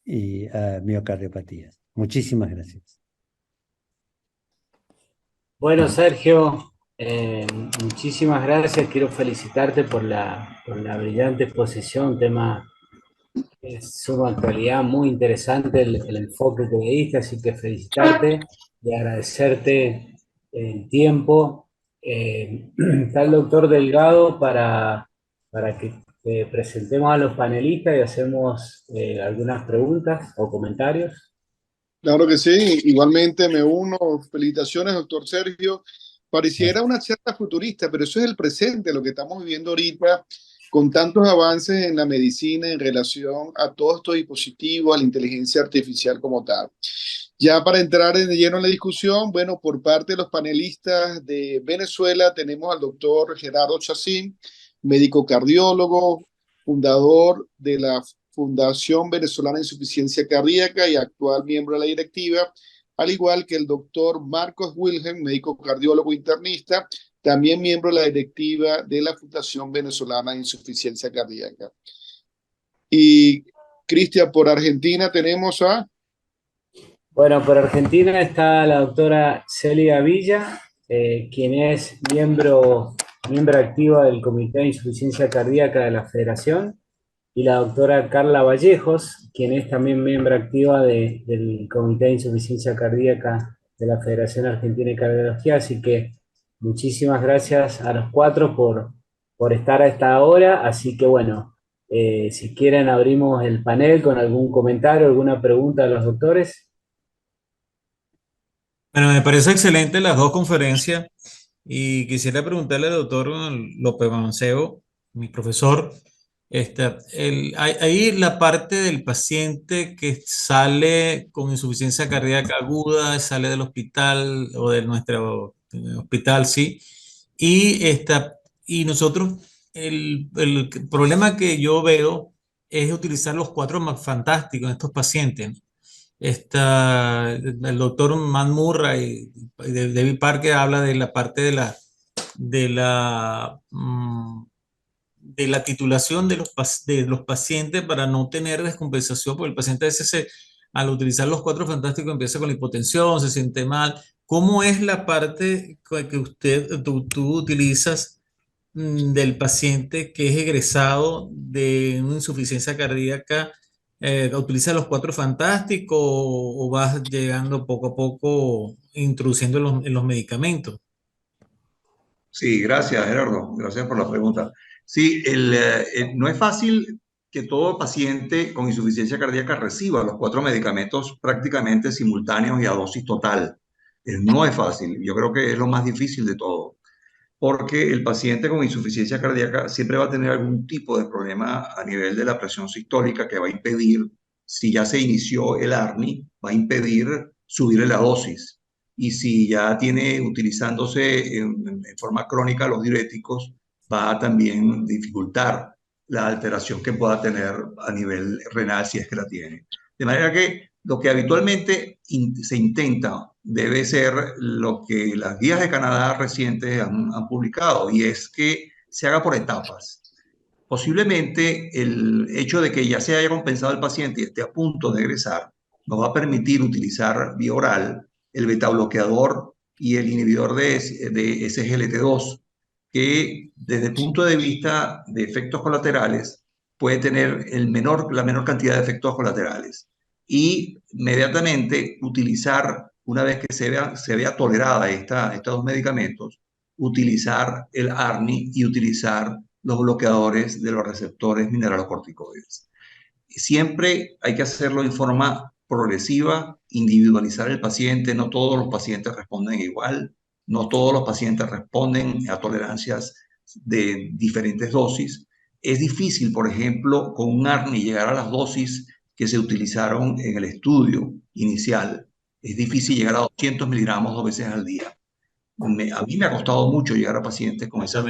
y miocardiopatías. Muchísimas gracias. Bueno, Sergio, muchísimas gracias. Quiero felicitarte por la brillante exposición, tema de suma actualidad, muy interesante el enfoque que le diste, así que felicitarte y agradecerte el tiempo. Está el doctor Delgado para que presentemos a los panelistas y hacemos algunas preguntas o comentarios. Claro que sí, igualmente me uno. Felicitaciones, doctor Sergio. Pareciera una charla futurista, pero eso es el presente, lo que estamos viviendo ahorita, con tantos avances en la medicina en relación a todos estos dispositivos, a la inteligencia artificial como tal. Ya para entrar de lleno en la discusión, bueno, por parte de los panelistas de Venezuela tenemos al doctor Gerardo Chacín, médico cardiólogo, fundador de la Fundación Venezolana de Insuficiencia Cardíaca y actual miembro de la directiva, al igual que el doctor Marcos Wilhelm, médico cardiólogo internista, también miembro de la directiva de la Fundación Venezolana de Insuficiencia Cardíaca. Y Cristian, por Argentina tenemos a... Bueno, por Argentina está la doctora Celia Villa, quien es miembro activa del Comité de Insuficiencia Cardíaca de la Federación, y la doctora Carla Vallejos, quien es también miembro activa del Comité de Insuficiencia Cardíaca de la Federación Argentina de Cardiología. Así que muchísimas gracias a los cuatro por estar a esta hora. Así que bueno, si quieren abrimos el panel con algún comentario, alguna pregunta a los doctores. Bueno, me parece excelente las dos conferencias y quisiera preguntarle al doctor López Mancebo, mi profesor, ahí la parte del paciente que sale con insuficiencia cardíaca aguda, sale del hospital o de nuestro hospital, sí, y nosotros, el problema que yo veo es utilizar los cuatro fantásticos en estos pacientes. El doctor Matt Murray y David Parker habla de la parte de la, mm, de la titulación de los pacientes para no tener descompensación, porque el paciente a veces al utilizar los cuatro fantásticos empieza con la hipotensión, se siente mal. ¿Cómo es la parte que tú utilizas del paciente que es egresado de una insuficiencia cardíaca? ¿Utiliza los cuatro fantásticos o vas llegando poco a poco introduciendo en los medicamentos? Sí, gracias, Gerardo. Gracias por la pregunta. Sí, no es fácil que todo paciente con insuficiencia cardíaca reciba los cuatro medicamentos prácticamente simultáneos y a dosis total. No es fácil. Yo creo que es lo más difícil de todo. porque el paciente con insuficiencia cardíaca siempre va a tener algún tipo de problema a nivel de la presión sistólica que va a impedir, si ya se inició el ARNI, va a impedir subirle la dosis. Y si ya tiene utilizándose en forma crónica los diuréticos, va a también dificultar la alteración que pueda tener a nivel renal si es que la tiene. De manera que lo que habitualmente se intenta debe ser lo que las guías de Canadá recientes han publicado, y es que se haga por etapas. Posiblemente el hecho de que ya se haya compensado el paciente y esté a punto de egresar nos va a permitir utilizar vía oral el betabloqueador y el inhibidor de SGLT2, que desde el punto de vista de efectos colaterales puede tener la menor cantidad de efectos colaterales. Y inmediatamente utilizar, una vez que se vea tolerada estos dos medicamentos, utilizar el ARNI y utilizar los bloqueadores de los receptores mineralocorticoides. Siempre hay que hacerlo en forma progresiva, individualizar el paciente. No todos los pacientes responden igual, no todos los pacientes responden a tolerancias de diferentes dosis. Es difícil, por ejemplo, con un ARNI llegar a las dosis que se utilizaron en el estudio inicial. Es difícil llegar a 200 miligramos 2 veces al día. A mí me ha costado mucho llegar a pacientes con esa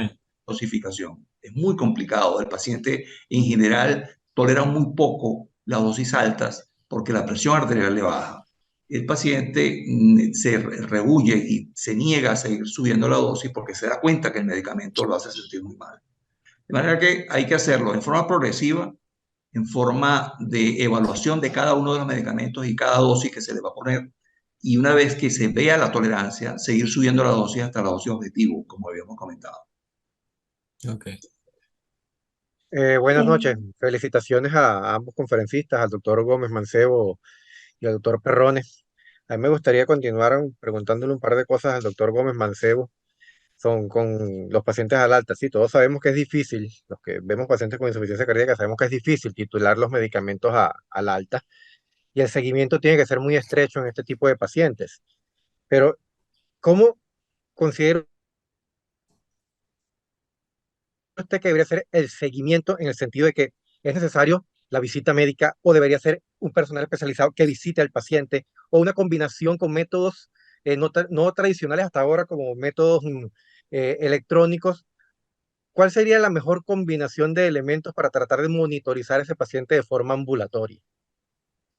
dosificación. Es muy complicado. El paciente en general tolera muy poco las dosis altas porque la presión arterial le baja. El paciente se rehuye y se niega a seguir subiendo la dosis porque se da cuenta que el medicamento lo hace sentir muy mal. De manera que hay que hacerlo en forma progresiva, en forma de evaluación de cada uno de los medicamentos y cada dosis que se le va a poner. Y una vez que se vea la tolerancia, seguir subiendo la dosis hasta la dosis objetivo, como habíamos comentado. Okay. Buenas noches. Felicitaciones a ambos conferencistas, al doctor Gómez Mancebo y al doctor Perrone. A mí me gustaría continuar preguntándole un par de cosas al doctor Gómez Mancebo. Son con los pacientes al alta. Sí, todos sabemos que es difícil, los que vemos pacientes con insuficiencia cardíaca, sabemos que es difícil titular los medicamentos al alta y el seguimiento tiene que ser muy estrecho en este tipo de pacientes. Pero, ¿cómo considera usted que debería ser el seguimiento en el sentido de que es necesario la visita médica o debería ser un personal especializado que visite al paciente o una combinación con métodos no tradicionales hasta ahora como métodos electrónicos? ¿Cuál sería la mejor combinación de elementos para tratar de monitorizar a ese paciente de forma ambulatoria?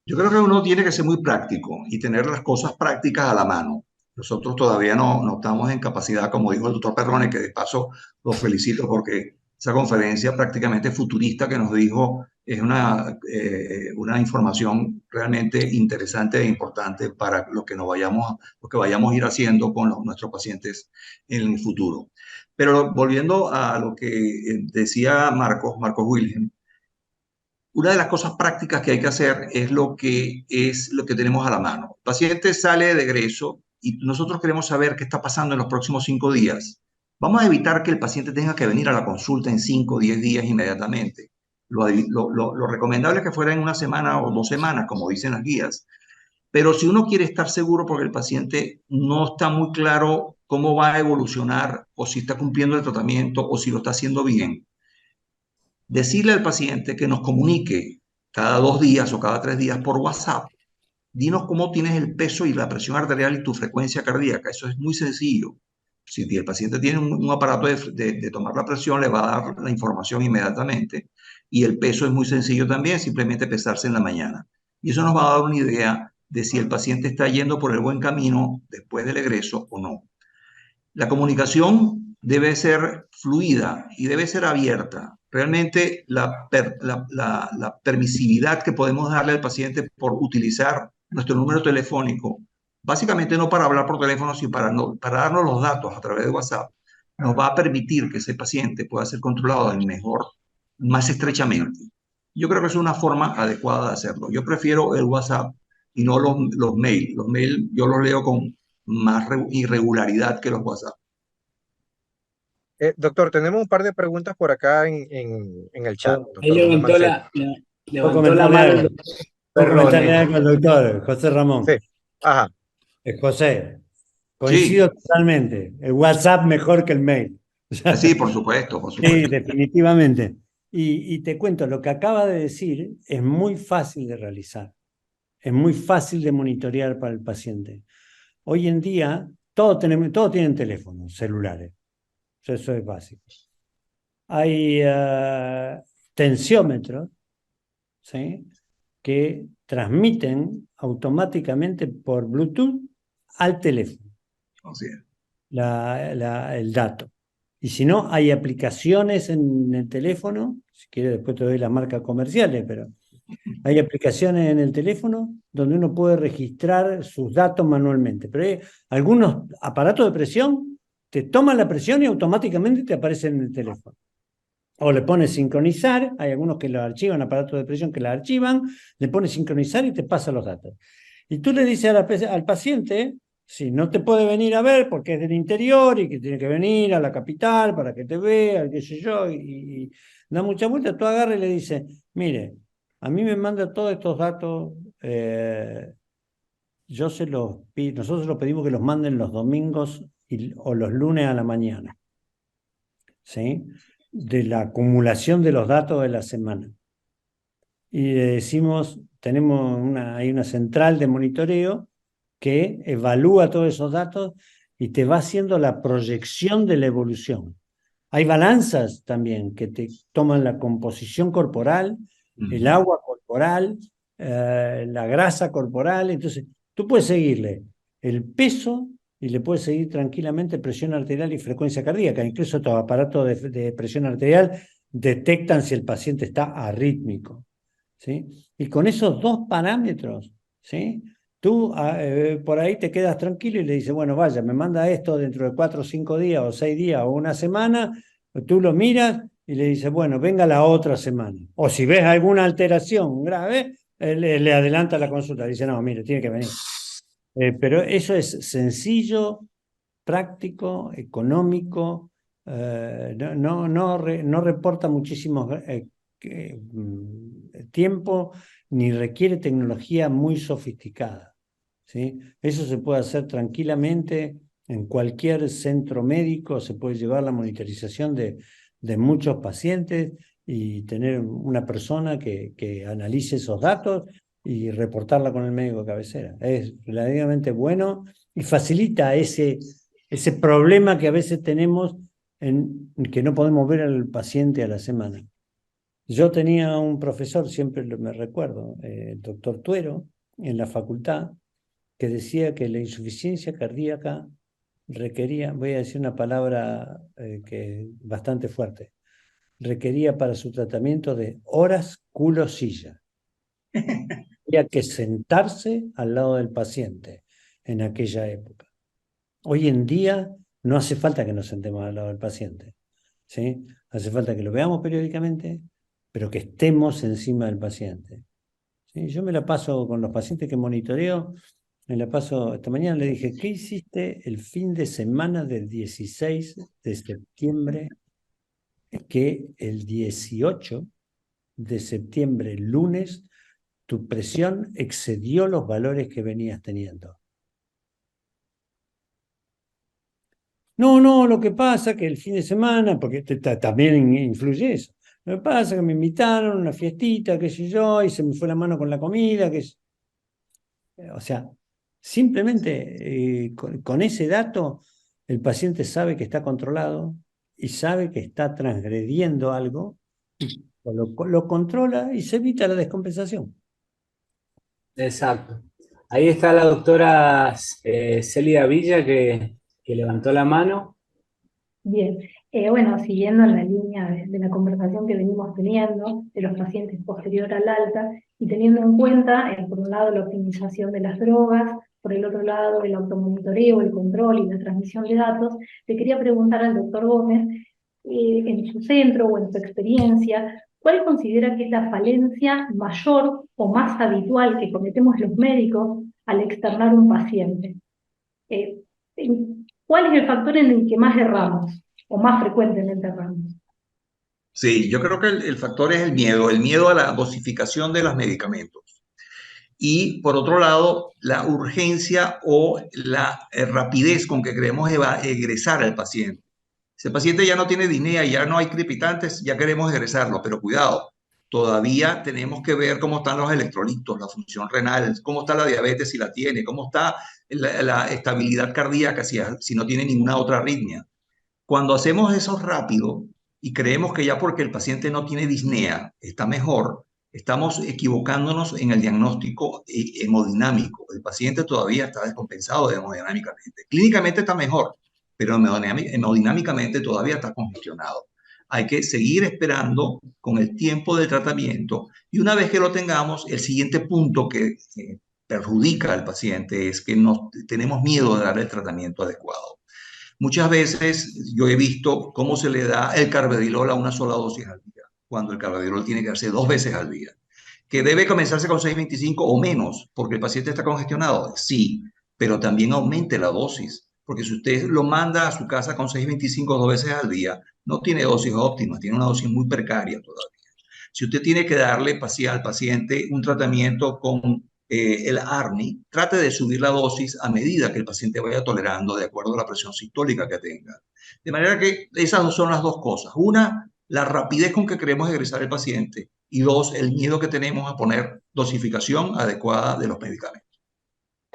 Yo creo que uno tiene que ser muy práctico y tener las cosas prácticas a la mano. Nosotros todavía no estamos en capacidad, como dijo el doctor Perrone, que de paso lo felicito porque esa conferencia prácticamente futurista que nos dijo es una información realmente interesante e importante para lo que vayamos a ir haciendo con nuestros pacientes en el futuro. Pero volviendo a lo que decía Marcos Wilhelm, una de las cosas prácticas que hay que hacer es lo que tenemos a la mano. El paciente sale de egreso y nosotros queremos saber qué está pasando en los próximos 5 días. Vamos a evitar que el paciente tenga que venir a la consulta en 5 o 10 días inmediatamente. Lo recomendable es que fuera en 1 semana o 2 semanas, como dicen las guías. Pero si uno quiere estar seguro porque el paciente no está muy claro cómo va a evolucionar o si está cumpliendo el tratamiento o si lo está haciendo bien, decirle al paciente que nos comunique cada 2 días o cada 3 días por WhatsApp. Dinos cómo tienes el peso y la presión arterial y tu frecuencia cardíaca. Eso es muy sencillo. Si el paciente tiene un aparato de tomar la presión, le va a dar la información inmediatamente. Y el peso es muy sencillo también, simplemente pesarse en la mañana. Y eso nos va a dar una idea de si el paciente está yendo por el buen camino después del egreso o no. La comunicación debe ser fluida y debe ser abierta. Realmente la permisividad que podemos darle al paciente por utilizar nuestro número telefónico, básicamente no para hablar por teléfono, sino para darnos los datos a través de WhatsApp, nos va a permitir que ese paciente pueda ser controlado más estrechamente. Yo creo que es una forma adecuada de hacerlo. Yo prefiero el WhatsApp y no los mails. Los mails yo los leo con más irregularidad que los WhatsApp. Doctor, tenemos un par de preguntas por acá en el chat. Ahí levantó la mano el doctor comentarle algo al doctor José Ramón. Sí, ajá. José, coincido totalmente. El WhatsApp mejor que el mail. Sí, por supuesto, por Sí, supuesto. definitivamente. Y te cuento, lo que acaba de decir es muy fácil de realizar, es muy fácil de monitorear para el paciente. Hoy en día, todos tienen teléfonos celulares, eso es básico. Hay tensiómetros, ¿sí?, que transmiten automáticamente por Bluetooth al teléfono Así es. el dato. Y si no, hay aplicaciones en el teléfono, si quieres después te doy las marcas comerciales, pero hay aplicaciones en el teléfono donde uno puede registrar sus datos manualmente. Pero hay algunos aparatos de presión te toman la presión y automáticamente te aparecen en el teléfono. O le pones sincronizar, hay algunos que lo archivan, aparatos de presión que la archivan, le pones sincronizar y te pasa los datos. Y tú le dices al paciente, si no te puede venir a ver porque es del interior y que tiene que venir a la capital para que te vea, qué sé yo, y da mucha vuelta, tú agarras y le dices, mire, a mí me manda todos estos datos, nosotros los pedimos que los manden los domingos o los lunes a la mañana, ¿sí?, de la acumulación de los datos de la semana. Y le decimos, hay una central de monitoreo que evalúa todos esos datos y te va haciendo la proyección de la evolución. Hay balanzas también que te toman la composición corporal, el agua corporal, la grasa corporal. Entonces, tú puedes seguirle el peso y le puedes seguir tranquilamente presión arterial y frecuencia cardíaca. Incluso estos aparatos de presión arterial detectan si el paciente está arrítmico, ¿sí? Y con esos dos parámetros, ¿sí?, tú por ahí te quedas tranquilo y le dices, bueno, vaya, me manda esto dentro de 4 o 5 días o 6 días o una semana, tú lo miras y le dices, bueno, venga la otra semana. O si ves alguna alteración grave, le adelanta la consulta, dice, no, mire, tiene que venir. Pero eso es sencillo, práctico, económico, no reporta muchísimo tiempo ni requiere tecnología muy sofisticada, ¿sí? Eso se puede hacer tranquilamente en cualquier centro médico, se puede llevar la monitorización de muchos pacientes y tener una persona que analice esos datos y reportarla con el médico de cabecera. Es relativamente bueno y facilita ese problema que a veces tenemos en que no podemos ver al paciente a la semana. Yo tenía un profesor, siempre me recuerdo, el doctor Tuero, en la facultad, que decía que la insuficiencia cardíaca requería, voy a decir una palabra que es bastante fuerte, requería para su tratamiento de horas culo silla. Había que sentarse al lado del paciente en aquella época. Hoy en día no hace falta que nos sentemos al lado del paciente, ¿sí? Hace falta que lo veamos periódicamente, pero que estemos encima del paciente, ¿sí? Yo me la paso con los pacientes que monitoreo, esta mañana le dije, ¿qué hiciste el fin de semana del 16 de septiembre? Que el 18 de septiembre, lunes, tu presión excedió los valores que venías teniendo. No, lo que pasa que el fin de semana, porque también influye eso, lo que pasa es que me invitaron a una fiestita, qué sé yo, y se me fue la mano con la comida, o sea, simplemente con ese dato el paciente sabe que está controlado y sabe que está transgrediendo algo, y lo controla y se evita la descompensación. Exacto. Ahí está la doctora Celia Villa que levantó la mano. Bien, bueno, siguiendo en la línea de la conversación que venimos teniendo de los pacientes posterior al alta y teniendo en cuenta, por un lado, la optimización de las drogas, por el otro lado, el automonitoreo, el control y la transmisión de datos, le quería preguntar al doctor Gómez, en su centro o en su experiencia, ¿cuál considera que es la falencia mayor o más habitual que cometemos los médicos al externar un paciente? ¿Cuál es el factor en el que más erramos o más frecuentemente erramos? Sí, yo creo que el factor es el miedo a la dosificación de los medicamentos. Y por otro lado, la urgencia o la rapidez con que queremos egresar al paciente. Si el paciente ya no tiene disnea y ya no hay crepitantes, ya queremos egresarlo, pero cuidado, todavía tenemos que ver cómo están los electrolitos, la función renal, cómo está la diabetes si la tiene, cómo está la estabilidad cardíaca si no tiene ninguna otra arritmia. Cuando hacemos eso rápido y creemos que ya porque el paciente no tiene disnea está mejor, estamos equivocándonos en el diagnóstico hemodinámico. El paciente todavía está descompensado hemodinámicamente. Clínicamente está mejor, pero hemodinámicamente todavía está congestionado. Hay que seguir esperando con el tiempo del tratamiento y una vez que lo tengamos, el siguiente punto que perjudica al paciente es que tenemos miedo de dar el tratamiento adecuado. Muchas veces yo he visto cómo se le da el carvedilol a una sola dosis al día, cuando el carvedilol tiene que darse 2 veces al día. ¿Que debe comenzarse con 6.25 o menos porque el paciente está congestionado? Sí, pero también aumente la dosis, porque si usted lo manda a su casa con 6.25 2 veces al día, no tiene dosis óptima, tiene una dosis muy precaria todavía. Si usted tiene que darle al paciente un tratamiento con el ARNI, trate de subir la dosis a medida que el paciente vaya tolerando de acuerdo a la presión sistólica que tenga. De manera que esas son las dos cosas. Una, la rapidez con que queremos egresar el paciente y dos, el miedo que tenemos a poner dosificación adecuada de los medicamentos.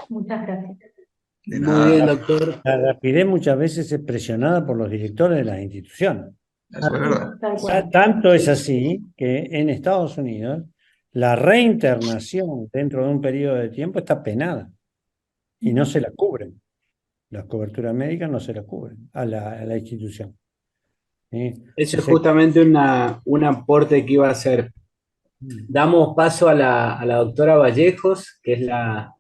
Muchas gracias. De Muy bien, nada, doctor. La rapidez muchas veces es presionada por los directores de las instituciones. eso es verdad. Tal cual. Tanto es así que en Estados Unidos la reinternación dentro de un periodo de tiempo está penada y no se la cubren. Las coberturas médicas no se la cubren a la institución. Eso es Entonces, justamente un aporte que iba a hacer. Damos paso a la doctora Vallejos, que es la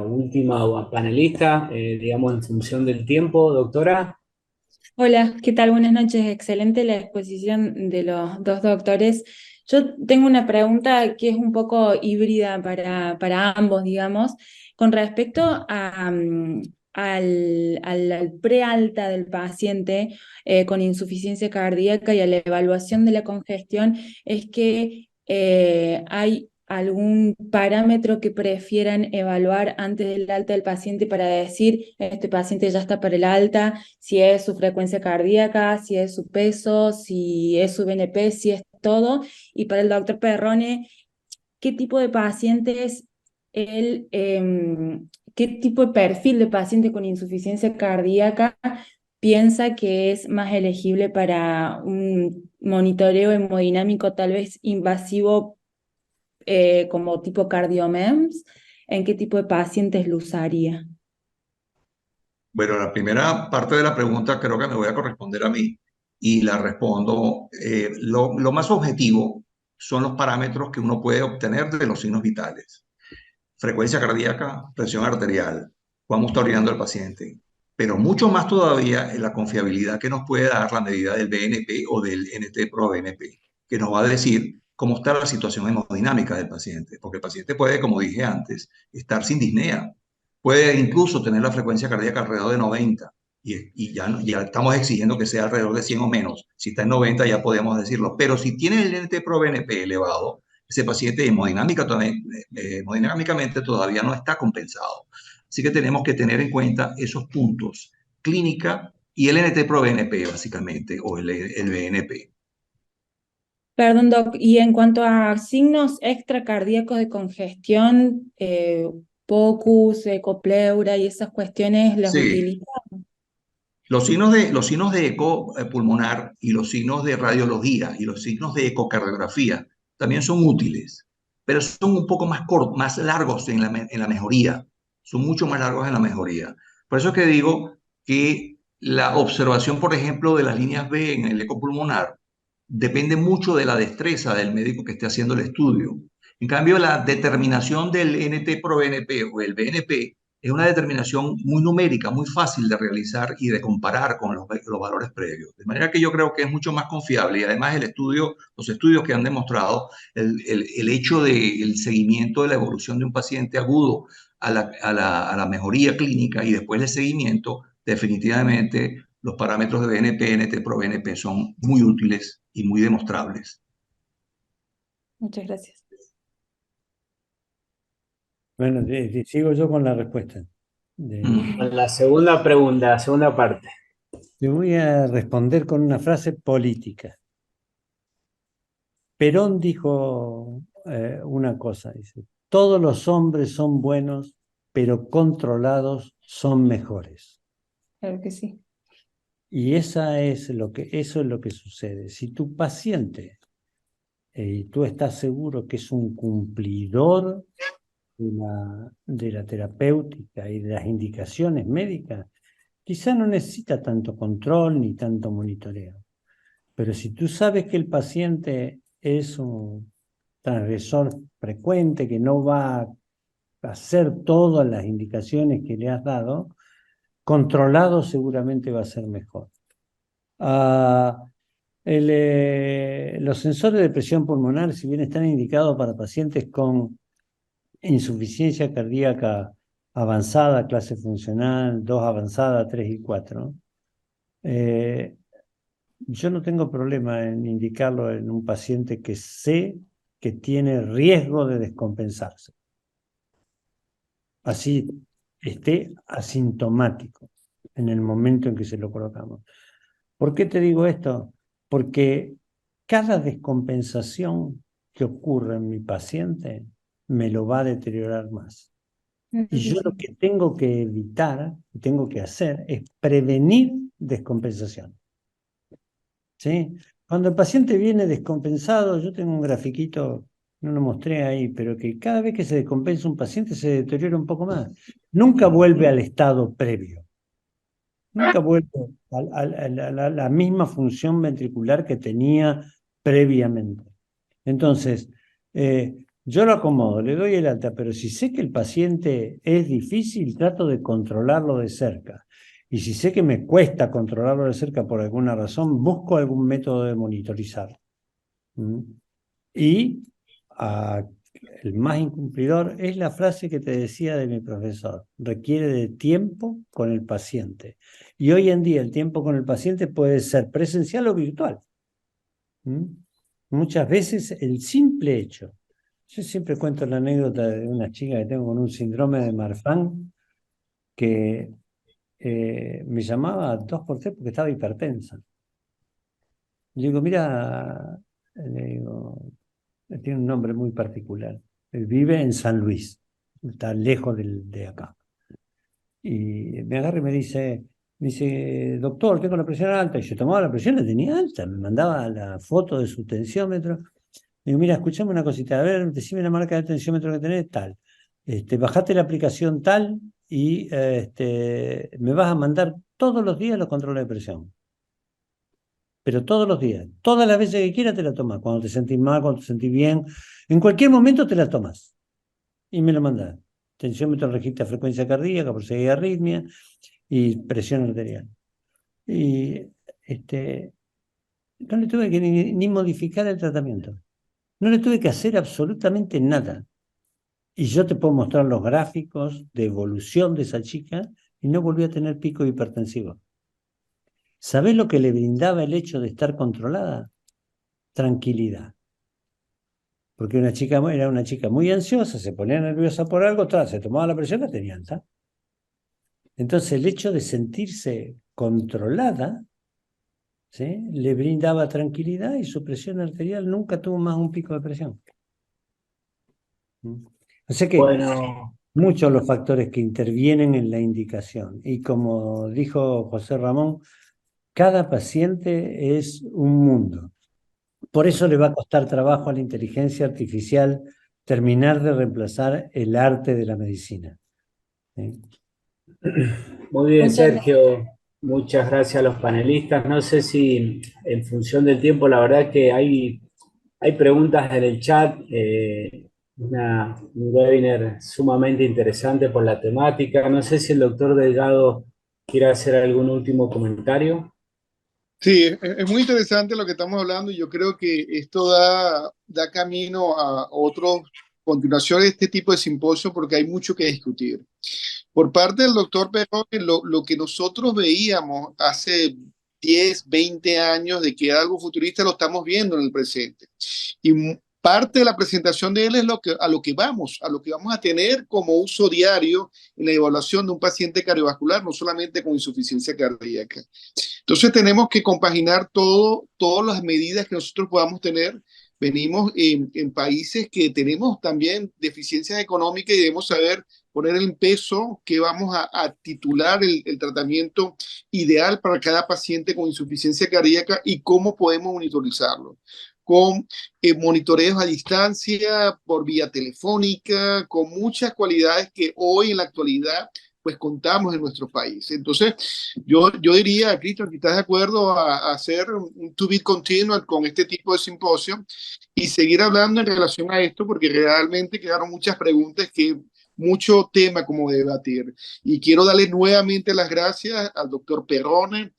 última panelista, digamos, en función del tiempo. Doctora. Hola, ¿qué tal? Buenas noches. Excelente la exposición de los dos doctores. Yo tengo una pregunta que es un poco híbrida para ambos, digamos, con respecto al prealta del paciente con insuficiencia cardíaca y a la evaluación de la congestión, es que hay algún parámetro que prefieran evaluar antes del alta del paciente para decir, este paciente ya está para el alta, si es su frecuencia cardíaca, si es su peso, si es su BNP, si es todo. Y para el doctor Perrone, ¿qué tipo de pacientes él, qué tipo de perfil de paciente con insuficiencia cardíaca piensa que es más elegible para un monitoreo hemodinámico tal vez invasivo como tipo CardioMEMS? ¿En qué tipo de pacientes lo usaría? Bueno, la primera parte de la pregunta creo que me voy a corresponder a mí y la respondo. Lo más objetivo son los parámetros que uno puede obtener de los signos vitales. Frecuencia cardíaca, presión arterial, cómo está orinando el paciente. Pero mucho más todavía es la confiabilidad que nos puede dar la medida del BNP o del NT-proBNP, que nos va a decir cómo está la situación hemodinámica del paciente. Porque el paciente puede, como dije antes, estar sin disnea. Puede incluso tener la frecuencia cardíaca alrededor de 90 y ya estamos exigiendo que sea alrededor de 100 o menos. Si está en 90 ya podemos decirlo. Pero si tiene el NT-proBNP elevado, ese paciente hemodinámicamente todavía no está compensado. Así que tenemos que tener en cuenta esos puntos, clínica y el NT-proBNP básicamente, o el BNP. Perdón, Doc, y en cuanto a signos extracardíacos de congestión, POCUS, ecopleura y esas cuestiones, ¿las Sí, utiliza? los signos de eco pulmonar y los signos de radiología y los signos de ecocardiografía también son útiles, pero son un poco más largos en la mejoría, son mucho más largos en la mejoría. Por eso es que digo que la observación, por ejemplo, de las líneas B en el eco pulmonar depende mucho de la destreza del médico que esté haciendo el estudio. En cambio, la determinación del NT-proBNP o el BNP es una determinación muy numérica, muy fácil de realizar y de comparar con los valores previos. De manera que yo creo que es mucho más confiable y además los estudios que han demostrado el hecho del seguimiento de la evolución de un paciente agudo a la mejoría clínica y después el seguimiento, definitivamente los parámetros de BNP, NT-proBNP son muy útiles y muy demostrables. Muchas gracias. bueno, sigo yo con la respuesta. Con la segunda pregunta, segunda parte. Te voy a responder con una frase política. Perón dijo una cosa, dice, todos los hombres son buenos, pero controlados son mejores. Claro que sí. Y eso es lo que sucede. Si tu paciente, y tú estás seguro que es un cumplidor de la terapéutica y de las indicaciones médicas, quizá no necesita tanto control ni tanto monitoreo. Pero si tú sabes que el paciente es un transgresor frecuente, que no va a hacer todas las indicaciones que le has dado, controlado seguramente va a ser mejor. Los sensores de presión pulmonar, si bien están indicados para pacientes con insuficiencia cardíaca avanzada, clase funcional, 2 avanzada, 3 y 4, yo no tengo problema en indicarlo en un paciente que sé que tiene riesgo de descompensarse. Así esté asintomático en el momento en que se lo colocamos. ¿Por qué te digo esto? Porque cada descompensación que ocurre en mi paciente me lo va a deteriorar más. Y yo lo que tengo que evitar, tengo que hacer, es prevenir descompensación. ¿Sí? Cuando el paciente viene descompensado, yo tengo un grafiquito, no lo mostré ahí, pero que cada vez que se descompensa un paciente se deteriora un poco más. Nunca vuelve al estado previo. Nunca vuelve a la misma función ventricular que tenía previamente. Entonces, yo lo acomodo, le doy el alta, pero si sé que el paciente es difícil, trato de controlarlo de cerca. Y si sé que me cuesta controlarlo de cerca por alguna razón, busco algún método de monitorizar. Y el más incumplidor es la frase que te decía de mi profesor, requiere de tiempo con el paciente. Y hoy en día el tiempo con el paciente puede ser presencial o virtual. Muchas veces el simple hecho. Yo siempre cuento la anécdota de una chica que tengo con un síndrome de Marfan que me llamaba 2x3 porque estaba hipertensa. Yo digo, mira, le digo, tiene un nombre muy particular. Él vive en San Luis, está lejos de acá. Y me agarra y me dice, doctor, tengo la presión alta. Y yo tomaba la presión, la tenía alta, me mandaba la foto de su tensiómetro. Digo, mira, escuchame una cosita, a ver, decime la marca del tensiómetro que tenés, tal. Bajate la aplicación tal y me vas a mandar todos los días los controles de presión. Pero todos los días, todas las veces que quieras te la tomas. Cuando te sentís mal, cuando te sentís bien, en cualquier momento te la tomas. Y me lo mandás. Tensiómetro registra frecuencia cardíaca, por si hay arritmia, y presión arterial. Y no le tuve que ni modificar el tratamiento. No le tuve que hacer absolutamente nada. Y yo te puedo mostrar los gráficos de evolución de esa chica y no volvió a tener pico hipertensivo. ¿Sabés lo que le brindaba el hecho de estar controlada? Tranquilidad. Porque era una chica muy ansiosa, se ponía nerviosa por algo, se tomaba la presión, la tenía alta. Entonces el hecho de sentirse controlada, ¿sí?, le brindaba tranquilidad y su presión arterial nunca tuvo más un pico de presión. O sea que Bueno, muchos los factores que intervienen en la indicación. Y como dijo José Ramón, cada paciente es un mundo. Por eso le va a costar trabajo a la inteligencia artificial terminar de reemplazar el arte de la medicina. ¿Sí? muy bien, Muchas Sergio. Muchas gracias a los panelistas. No sé si en función del tiempo, la verdad que hay preguntas en el chat. Un webinar sumamente interesante por la temática. No sé si el doctor Delgado quiere hacer algún último comentario. Sí, es muy interesante lo que estamos hablando y yo creo que esto da camino a otros continuación de este tipo de simposio porque hay mucho que discutir. Por parte del doctor Perón, lo que nosotros veíamos hace 10, 20 años de que era algo futurista, lo estamos viendo en el presente. Y parte de la presentación de él es a lo que vamos a tener como uso diario en la evaluación de un paciente cardiovascular, no solamente con insuficiencia cardíaca. Entonces tenemos que compaginar todas las medidas que nosotros podamos tener. Venimos en países que tenemos también deficiencias económicas y debemos saber poner el peso que vamos a titular el tratamiento ideal para cada paciente con insuficiencia cardíaca y cómo podemos monitorizarlo. Con monitoreos a distancia, por vía telefónica, con muchas cualidades que hoy en la actualidad pues contamos en nuestro país. Entonces, yo diría, Cristian, si estás de acuerdo a hacer un to be continued con este tipo de simposio y seguir hablando en relación a esto, porque realmente quedaron muchas preguntas mucho tema como debatir. Y quiero darle nuevamente las gracias al doctor Perrone.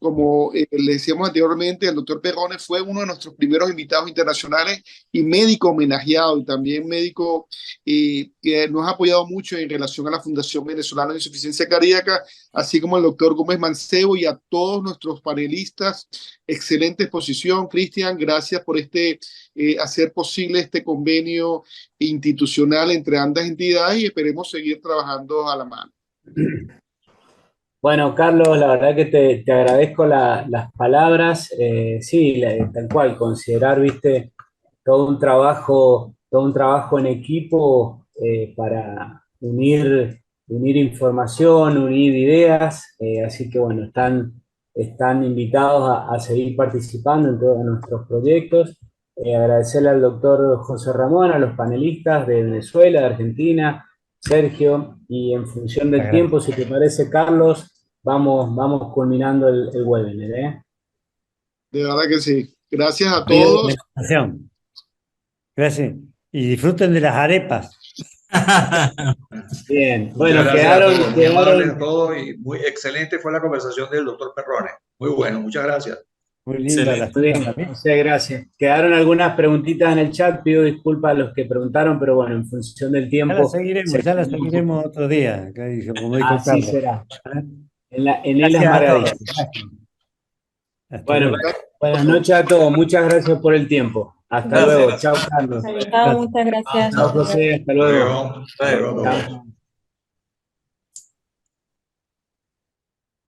Como le decíamos anteriormente, el doctor Perrone fue uno de nuestros primeros invitados internacionales y médico homenajeado, y también médico que nos ha apoyado mucho en relación a la Fundación Venezolana de Insuficiencia Cardíaca, así como el doctor Gómez Mancebo y a todos nuestros panelistas. Excelente exposición, Cristian. Gracias por hacer posible este convenio institucional entre ambas entidades y esperemos seguir trabajando a la mano. Bueno, Carlos, la verdad que te agradezco las palabras. Sí, tal cual, considerar, viste, todo un trabajo en equipo para unir información, unir ideas. Así que bueno, están invitados a seguir participando en todos nuestros proyectos. Agradecerle al doctor José Ramón, a los panelistas de Venezuela, de Argentina, Sergio, y en función del tiempo, si te parece, Carlos, vamos culminando el webinar, ¿eh? De verdad que sí. Gracias a todos. Gracias. Y disfruten de las arepas. Bien, bueno, quedaron muy amables a todos y muy excelente fue la conversación del doctor Perrone. Muy bueno, muchas gracias. Muy linda. Muchas gracias. Quedaron algunas preguntitas en el chat, pido disculpas a los que preguntaron, pero bueno, en función del tiempo. Ya las seguiremos otro día, como dijo Así Carlos. será. En Islas Maravillas. Bueno, buenas noches a todos. Muchas gracias por el tiempo. Hasta luego. Chao, Carlos. Chao, muchas gracias. Chao, José. Hasta luego. Hasta luego. Chao.